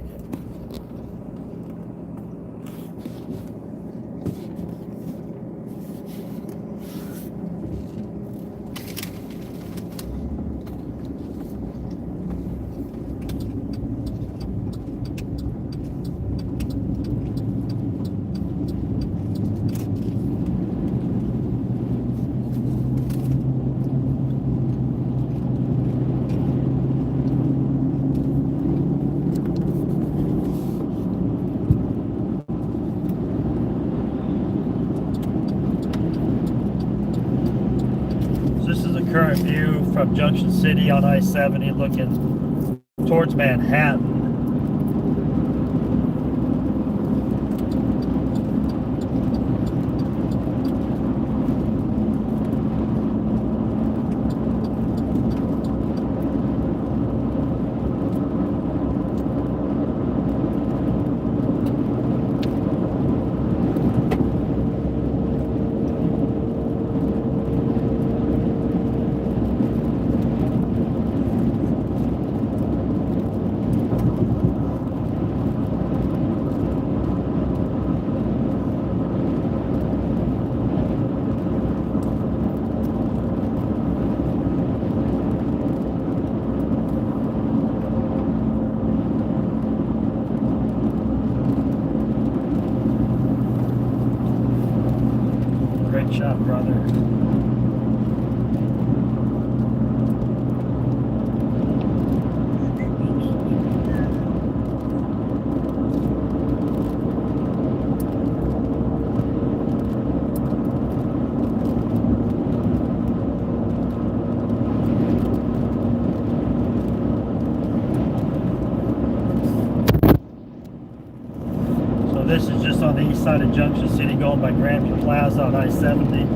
A: This is the current view from Junction City on I-70 looking towards Manhattan. Great shot, brother. So this is just on the east side of Junction City going by Grandview Plaza on I-70.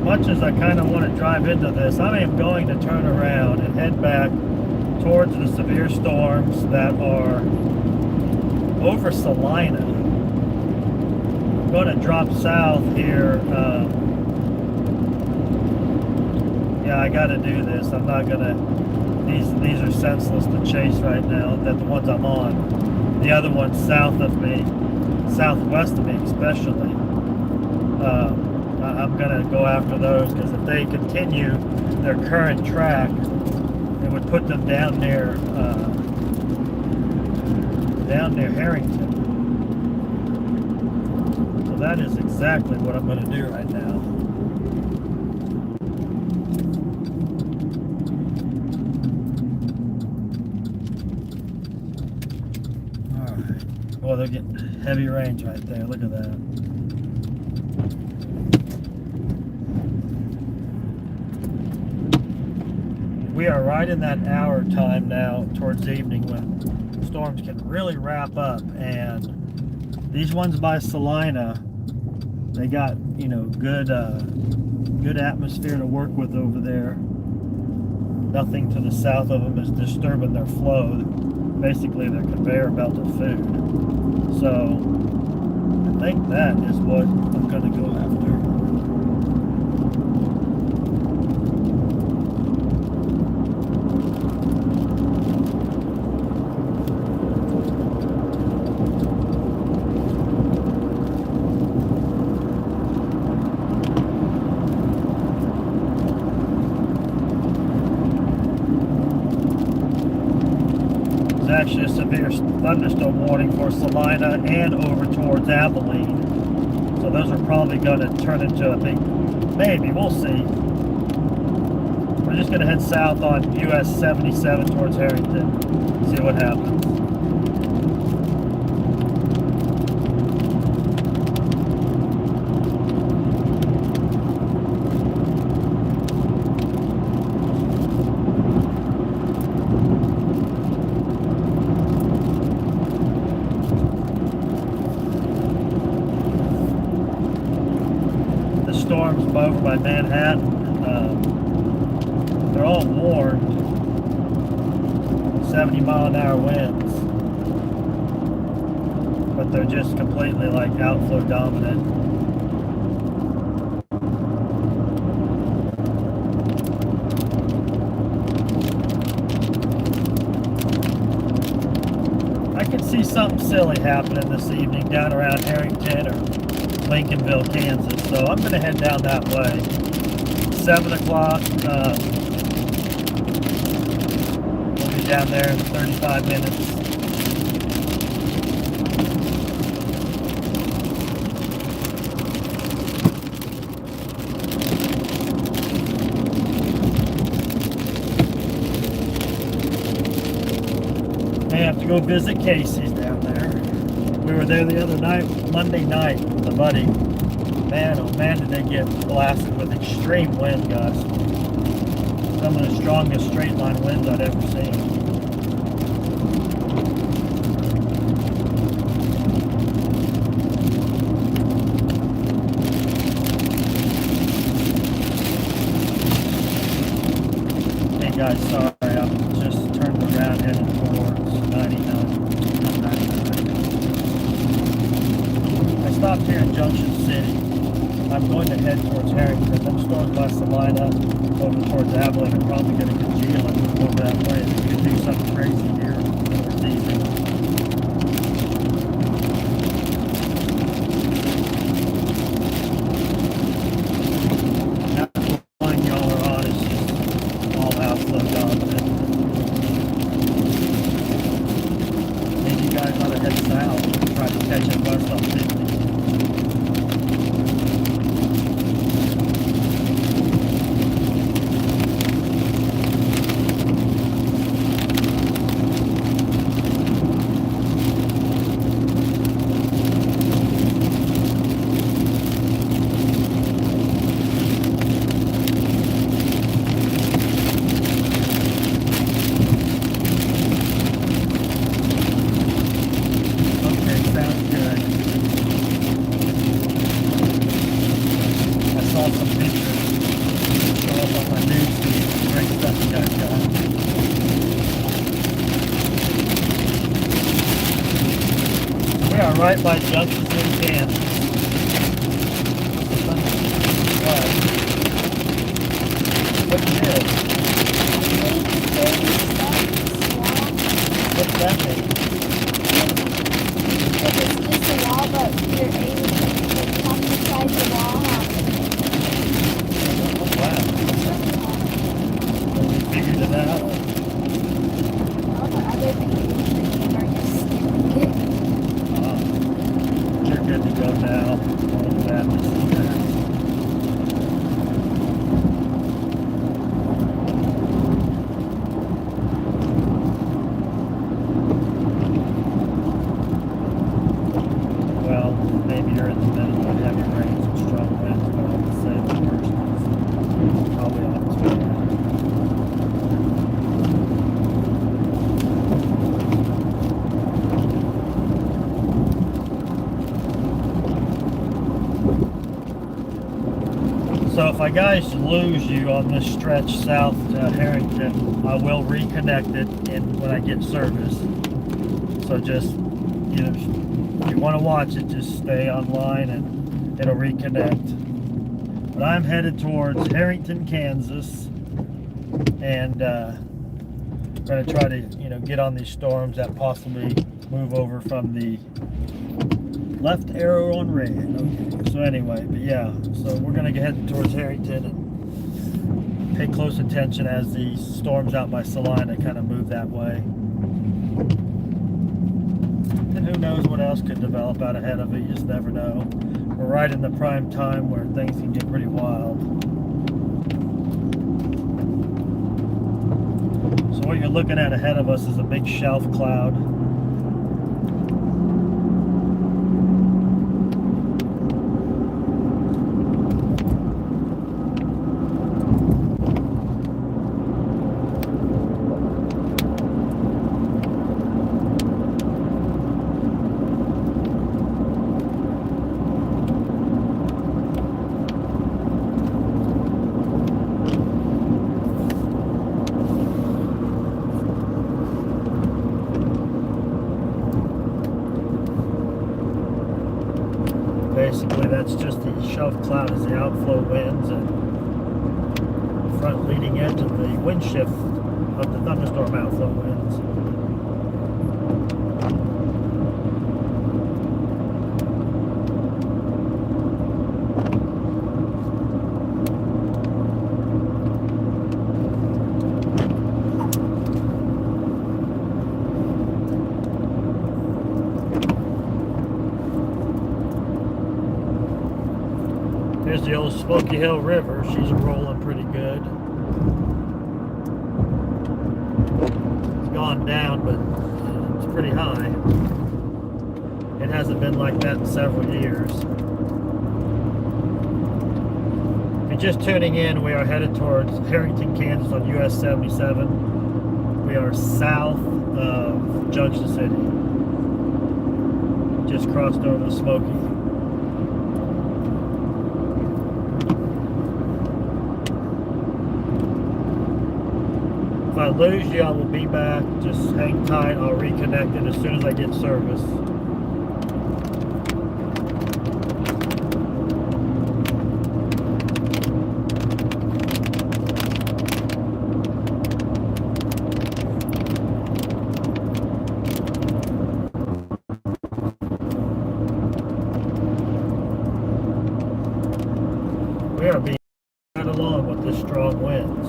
A: Much as I kind of want to drive into this, I am going to turn around and head back towards the severe storms that are over Salina. I'm going to drop south here. Yeah, I got to do this. I'm not going to. These are senseless to chase right now. That the ones I'm on. The other ones south of me, southwest of me especially. I'm going to go after those because if they continue their current track, it would put them down near Harrington. So that is exactly what I'm going to do right now. All right. Well, they're getting heavy rains right there. Look at that. We are right in that hour time now towards evening when storms can really wrap up, and these ones by Salina, they got, you know, good atmosphere to work with over there. Nothing to the south of them is disturbing their flow, basically their conveyor belt of food. So I think that is what I'm going to go after. Actually a severe thunderstorm warning for Salina and over towards Abilene. So those are probably going to turn into a big, maybe, we'll see. We're just going to head south on US 77 towards Harrington, see what happens. storms over by Manhattan. They're all warned 70-mile-an-hour winds, but they're just completely like outflow dominant. I can see something silly happening this evening down around Harrington or Lincolnville, Kansas, so I'm going to head down that way. 7 o'clock. We'll be down there in 35 minutes. I have to go visit Casey's down there. We were there the other night, Monday night, with a buddy. Man, oh man, did they get blasted with extreme wind gusts. Some of the strongest straight line winds I'd ever seen. Hey guys, sorry, I'm just turned around heading towards 99. I stopped here in Junction City. I'm going to head towards Harrington. Them storms by Salina over towards Abilene are probably going to congeal and move over that way. We could do something crazy here this evening. That line y'all are on is just all outflow dominant. Maybe you guys ought to head south and try to catch a bus on 50. Right by Junction City, Kansas. What is it? What's that mean?
B: Like it's just a wall, but you're able to come inside the wall.
A: Oh, wow. We figured it out.
B: All the other things are just
A: You're good to go now. All of that is there. Well, maybe you're in the middle of heavy rains and strong winds, but I would say the worst is probably on its way. So if I guys lose you on this stretch south to Harrington, I will reconnect it when I get service. So just, if you want to watch it, just stay online and it'll reconnect. But I'm headed towards Harrington, Kansas, and going to try to, get on these storms that possibly move over from the left arrow on red. Okay. So anyway, but yeah, so we're gonna get heading towards Harrington and pay close attention as the storms out by Salina kind of move that way. And who knows what else could develop out ahead of it, you just never know. We're right in the prime time where things can get pretty wild. So what you're looking at ahead of us is a big shelf cloud. basically that's just the shelf cloud as the outflow winds and the front leading edge of the wind shift of the thunderstorm outflow winds. Here's the old Smoky Hill River. She's rolling pretty good. It's gone down, but it's pretty high. It hasn't been like that in several years. If you're just tuning in, we are headed towards Harrington, Kansas on US 77. We are south of Junction City. Just crossed over the Smoky. If I lose you, I will be back. Just hang tight. I'll reconnect it as soon as I get service. We are being right along with the strong winds.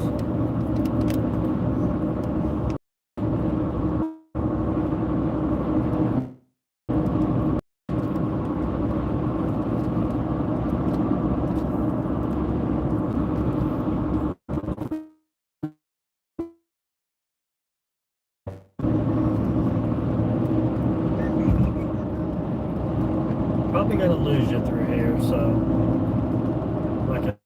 A: Probably gonna lose you through here, so like a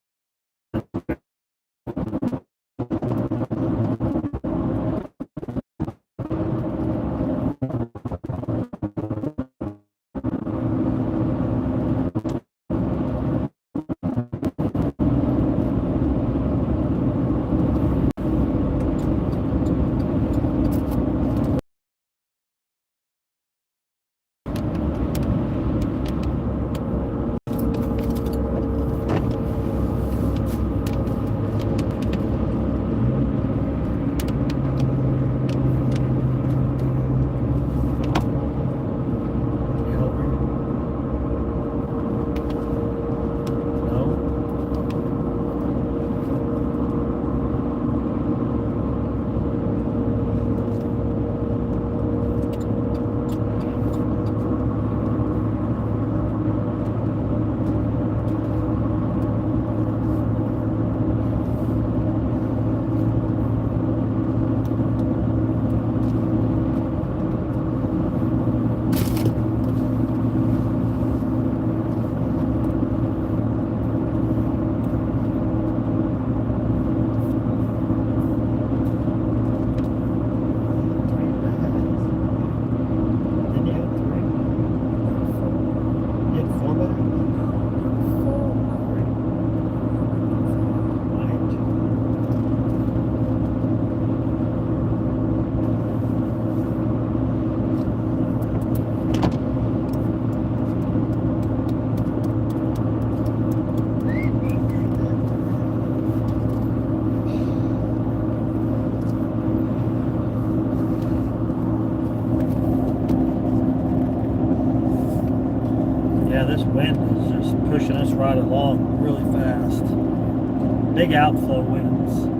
A: this wind is just pushing us right along really fast. Big outflow winds.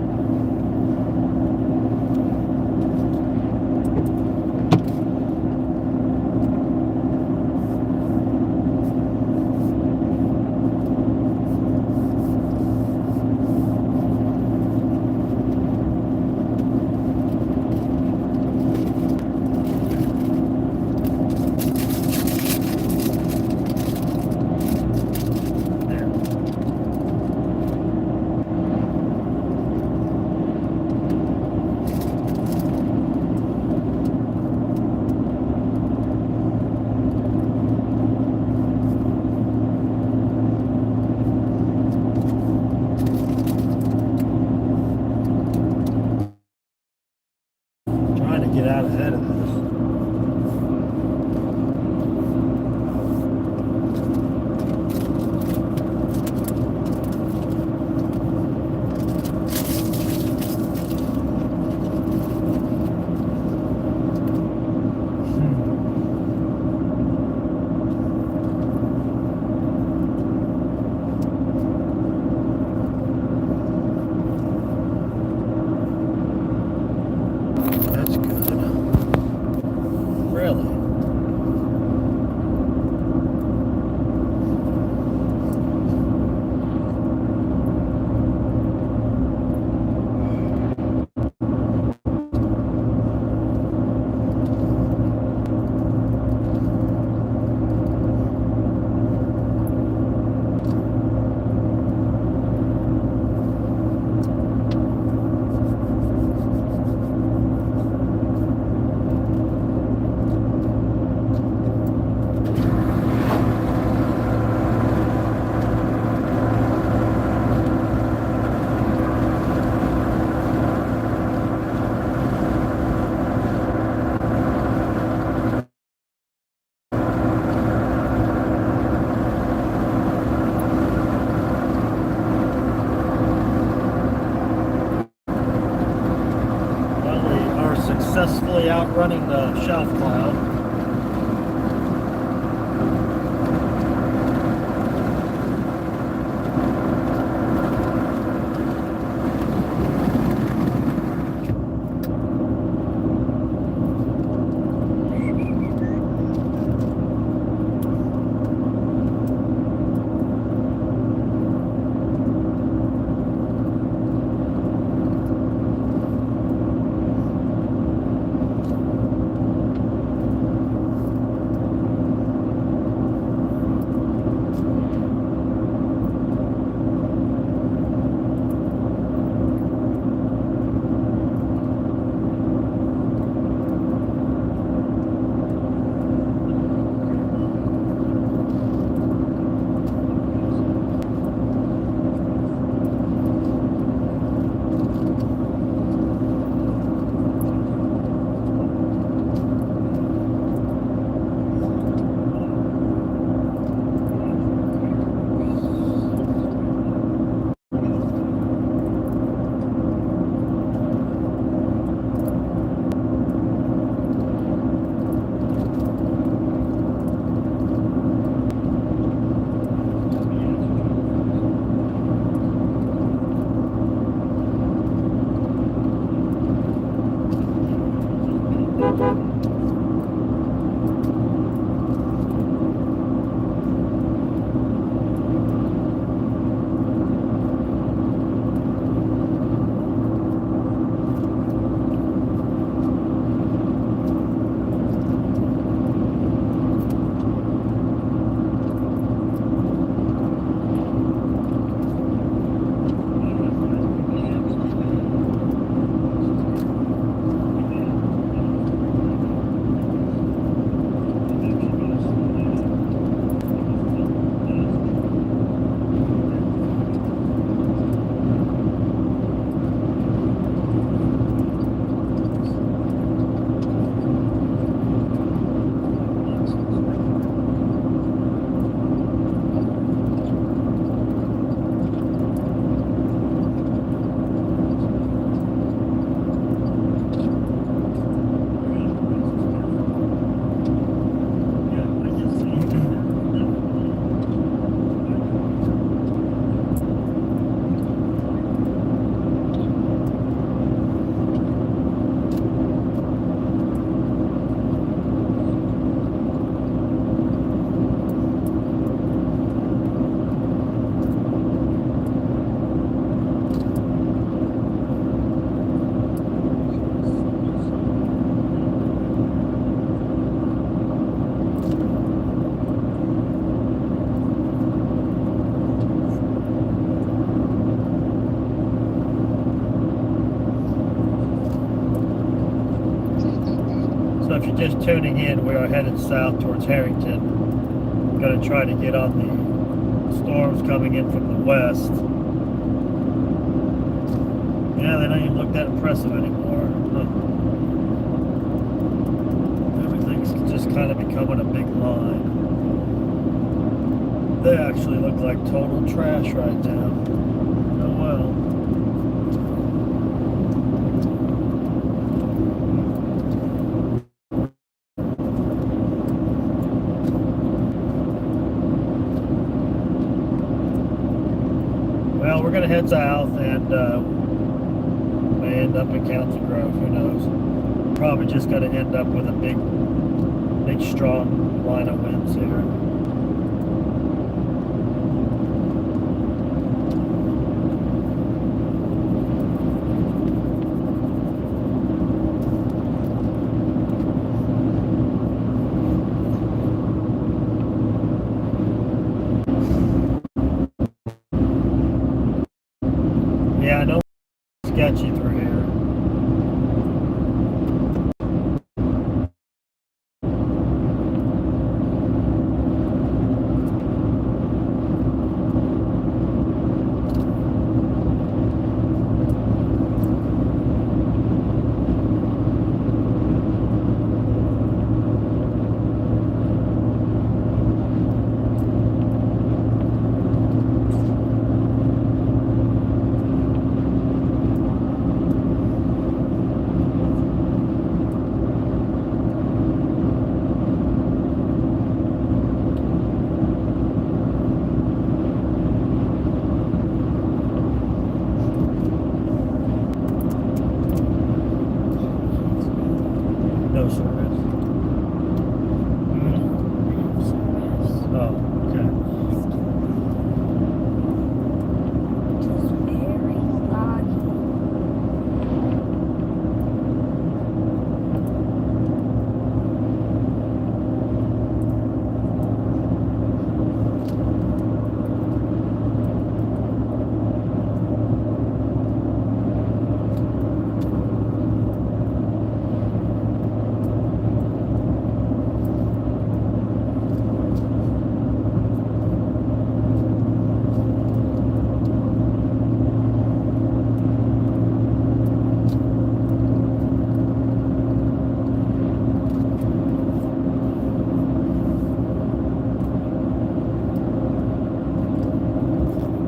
A: outrunning the shelf cloud. So if you're just tuning in, we are headed south towards Harrington. I'm going to try to get on the storms coming in from the west. Yeah, they don't even look that impressive anymore. Everything's just kind of becoming a big line. They actually look like total trash right now. Oh well. Well, we're going to head south and may end up in Council Grove. Who knows? Probably just going to end up with a big strong line of winds here. Yeah, I know it's sketchy through here.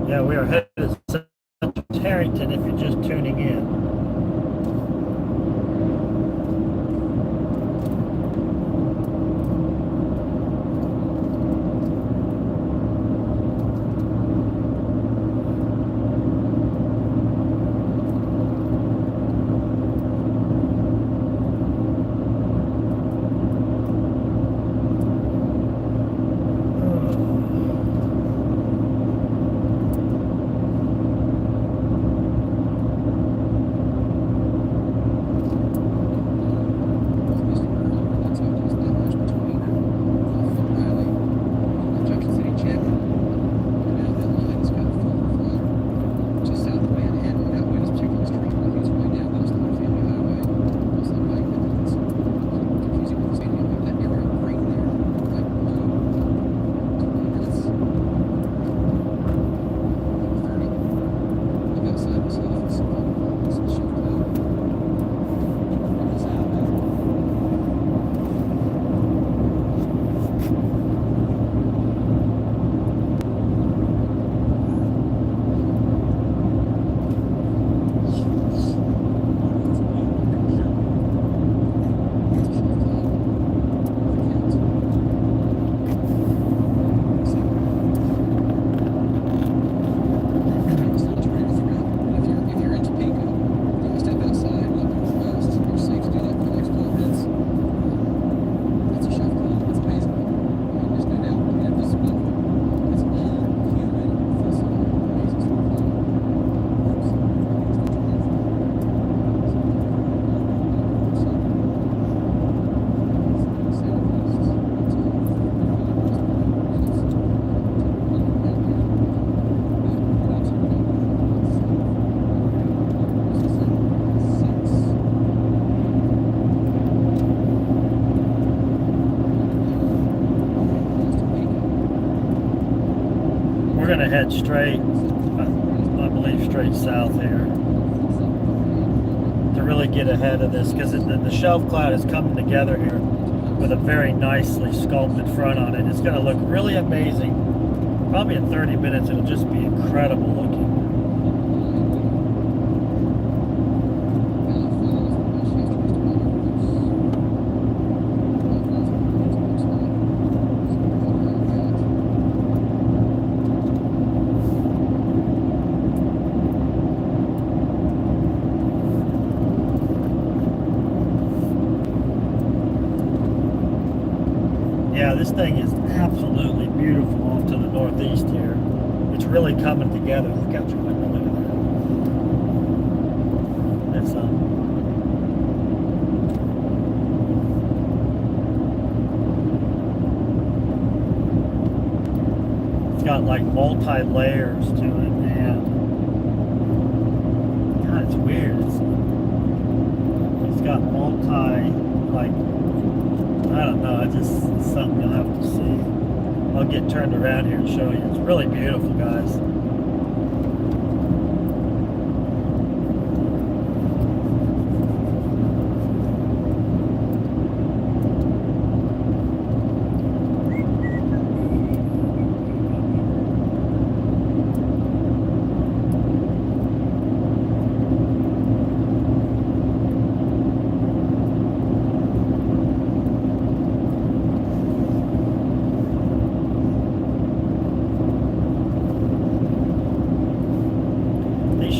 A: Yeah, we are headed to Harrington if you're just tuning in. We're going to head straight, I believe straight south here to really get ahead of this, because the shelf cloud is coming together here with a very nicely sculpted front on it. It's going to look really amazing. Probably in 30 minutes it'll just be incredible looking. Yeah, this thing is absolutely beautiful off to the northeast here. It's really coming together. Look out your window, look at that. It's it's got like multi-layers to it, man. God, it's weird. It's got like, I don't know, it's just something you'll have to see. I'll get turned around here and show you. It's really beautiful, guys.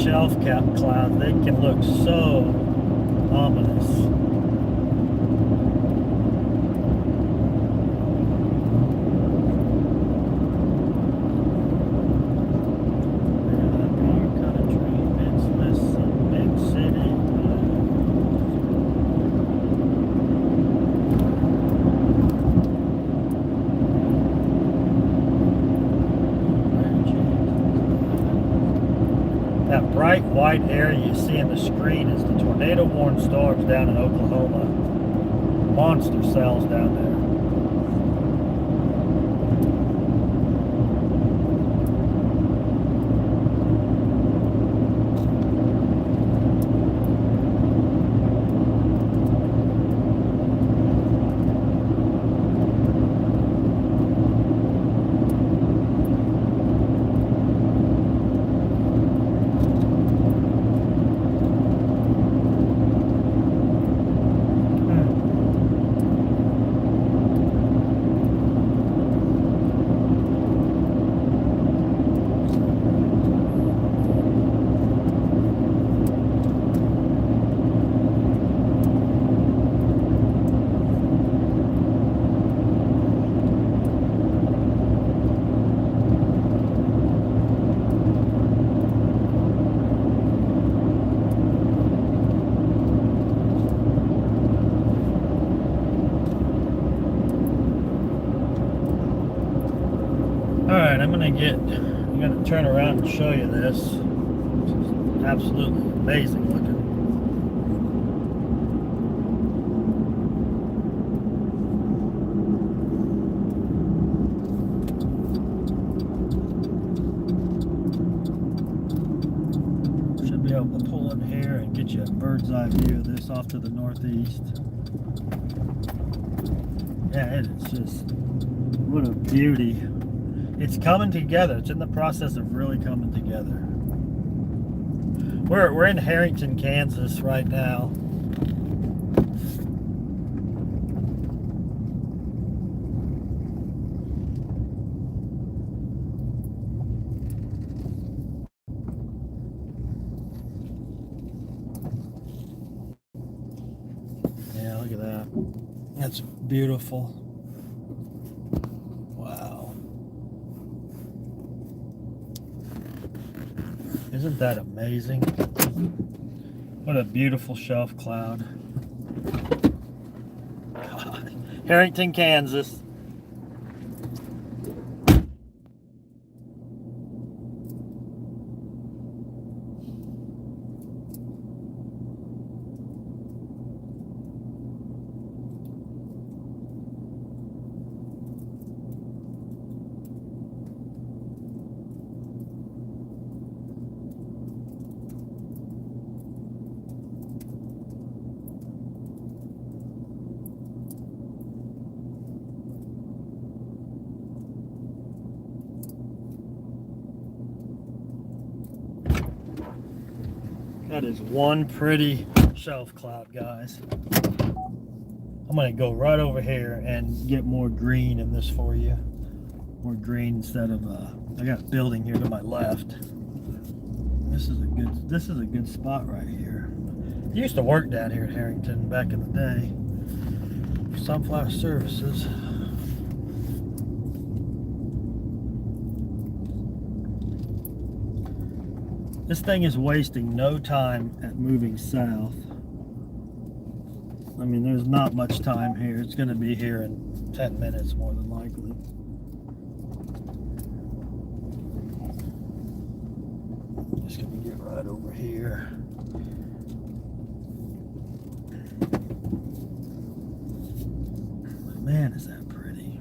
A: Shelf cap clouds, they can look so ominous. That bright white area you see in the screen is the tornado-warned storms down in Oklahoma. Monster cells down there. Alright, I'm gonna turn around and show you this. It's absolutely amazing looking. Should be able to pull in here and get you a bird's eye view of this off to the northeast. Yeah, it is just, what a beauty. It's coming together. It's in the process of really coming together. We're in Harrington, Kansas right now. Yeah, look at that. That's beautiful. Wow. Isn't that amazing? What a beautiful shelf cloud. God. Harrington, Kansas. That is one pretty shelf cloud, guys. I'm gonna go right over here and get more green in this for you. More green instead of I got a building here to my left. This is a good spot right here. I used to work down here at Harrington back in the day. Sunflower Services. This thing is wasting no time at moving south. I mean, there's not much time here. It's going to be here in 10 minutes more than likely. Just going to get right over here. Man, is that pretty.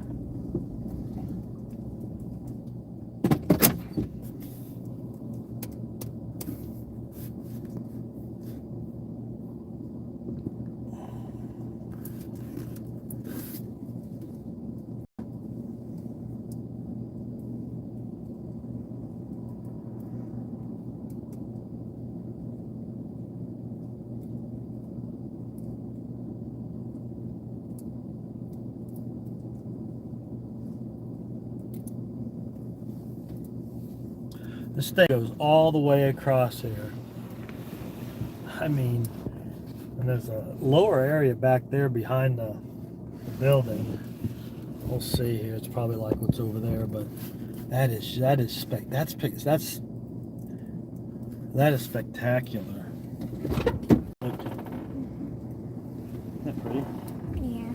A: This thing goes all the way across here. I mean, and there's a lower area back there behind the building. We'll see here. It's probably like what's over there, but that is spectacular. Look. Isn't that pretty?
B: Yeah.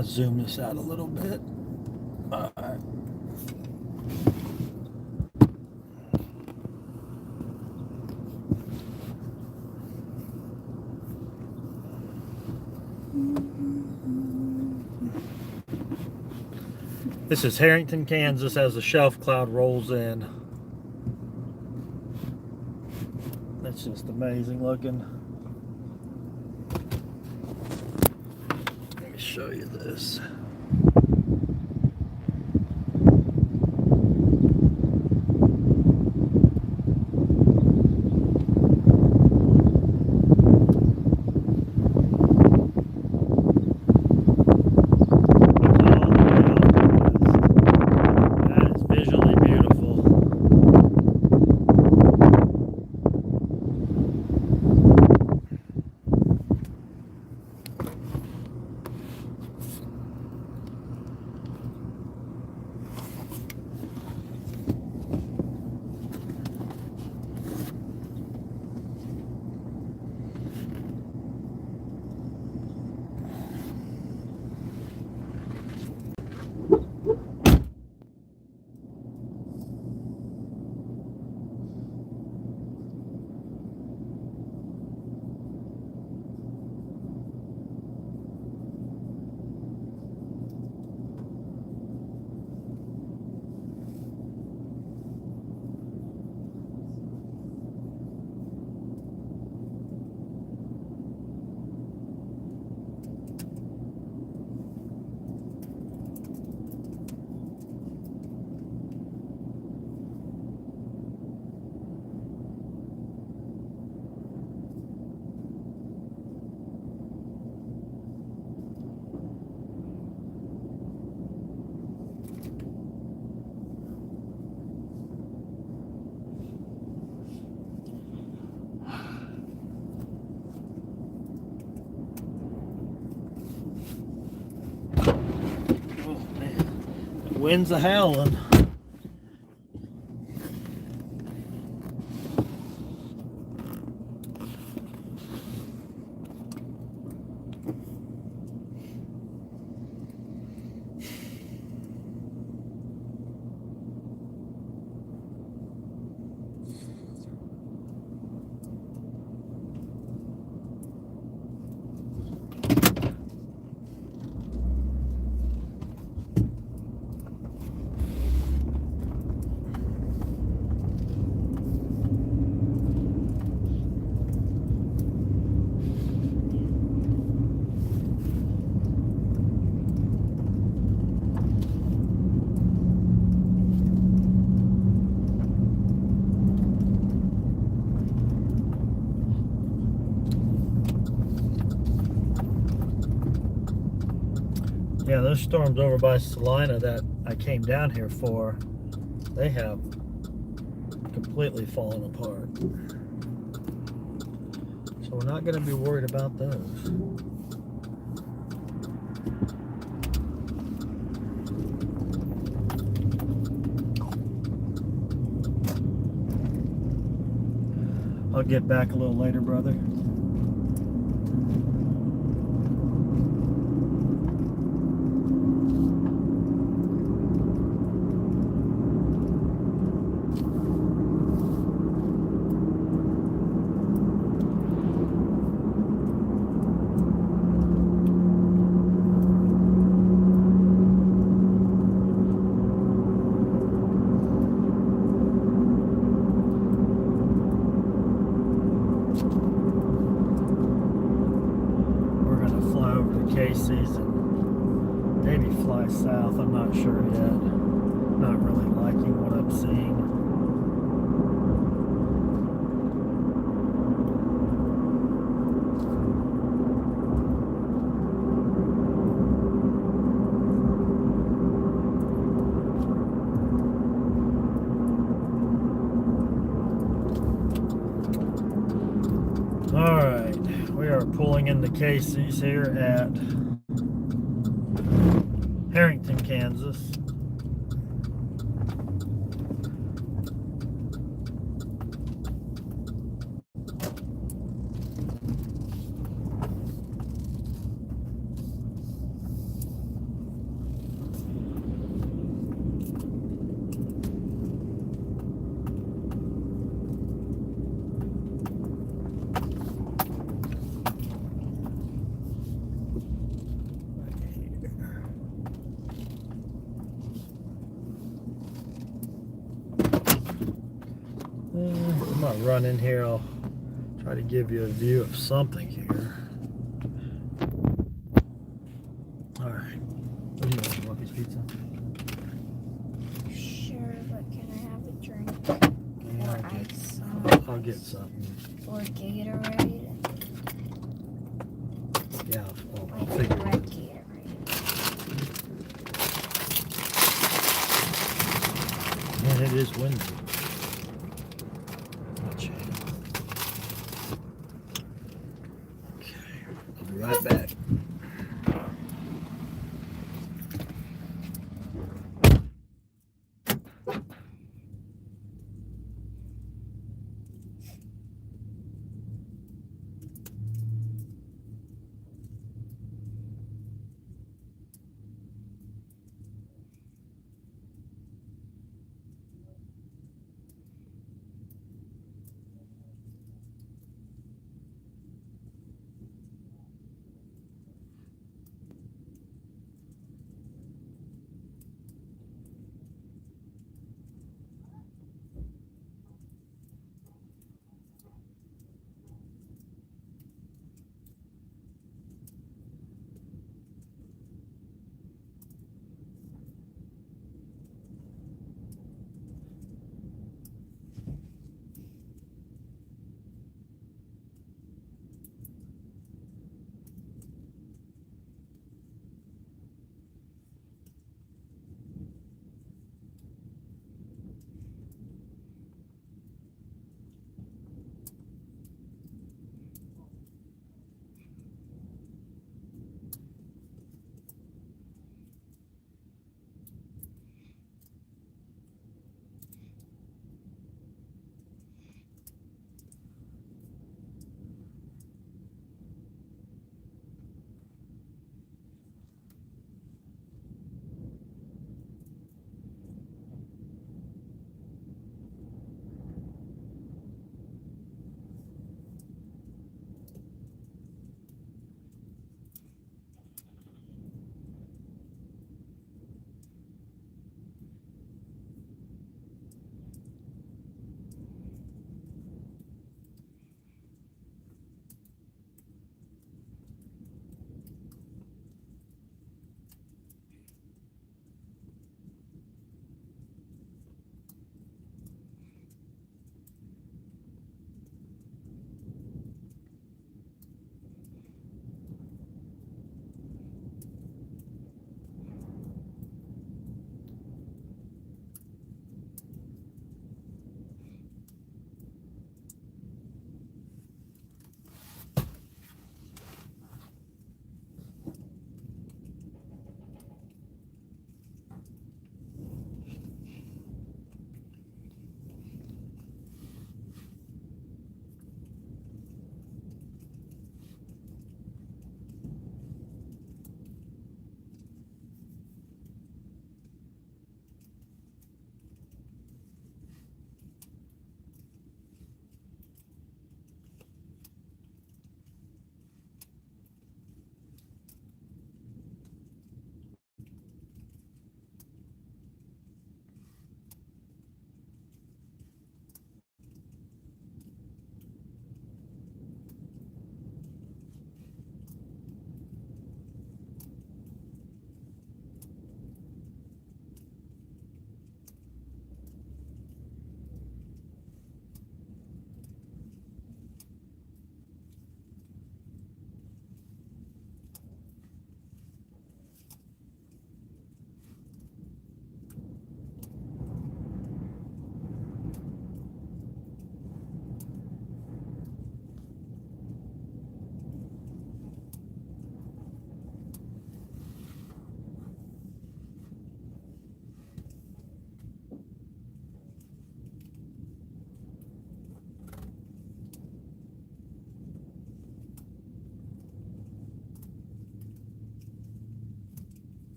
A: Let's zoom this out a little bit. All right. This is Harrington, Kansas as the shelf cloud rolls in. That's just amazing looking. Let me show you this. That is visually beautiful. Oh man, the winds are howling. Yeah, those storms over by Salina that I came down here for, they have completely fallen apart. So we're not going to be worried about those. I'll get back a little later, brother. Casey's and maybe fly south. I'm not sure yet. Not really liking what I'm seeing. All right, we are pulling into Casey's here at Harrington, Kansas. I'm gonna run in here. I'll try to give you a view of something here. All right. What do you want? You want this pizza?
B: Sure, but can I have a drink?
A: Yeah,
B: Or ice?
A: I'll get something.
B: Or Gatorade?
A: Yeah, I'll
B: Like
A: figure it
B: red
A: out.
B: Gatorade.
A: Man, it is windy. Gotcha. Okay, I'll be right back.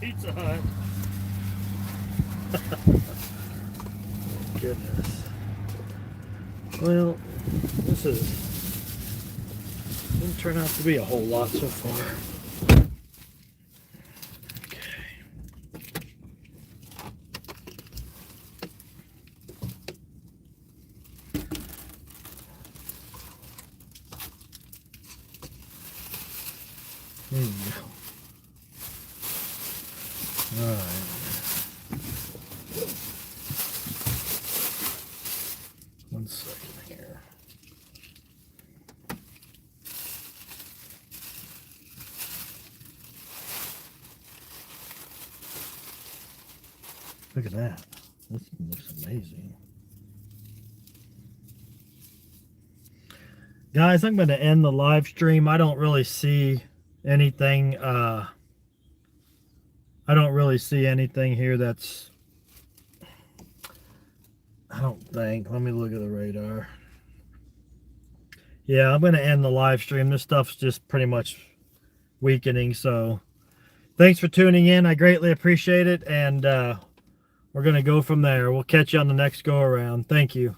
A: Pizza Hut. Goodness. Well, this didn't turn out to be a whole lot so far. Okay. There you go. All right. One second here. Look at that. This looks amazing. Guys, I'm going to end the live stream. I don't really see anything. I don't really see anything here that's... I don't think. Let me look at the radar. Yeah, I'm going to end the live stream. This stuff's just pretty much weakening. So thanks for tuning in. I greatly appreciate it. And we're going to go from there. We'll catch you on the next go around. Thank you.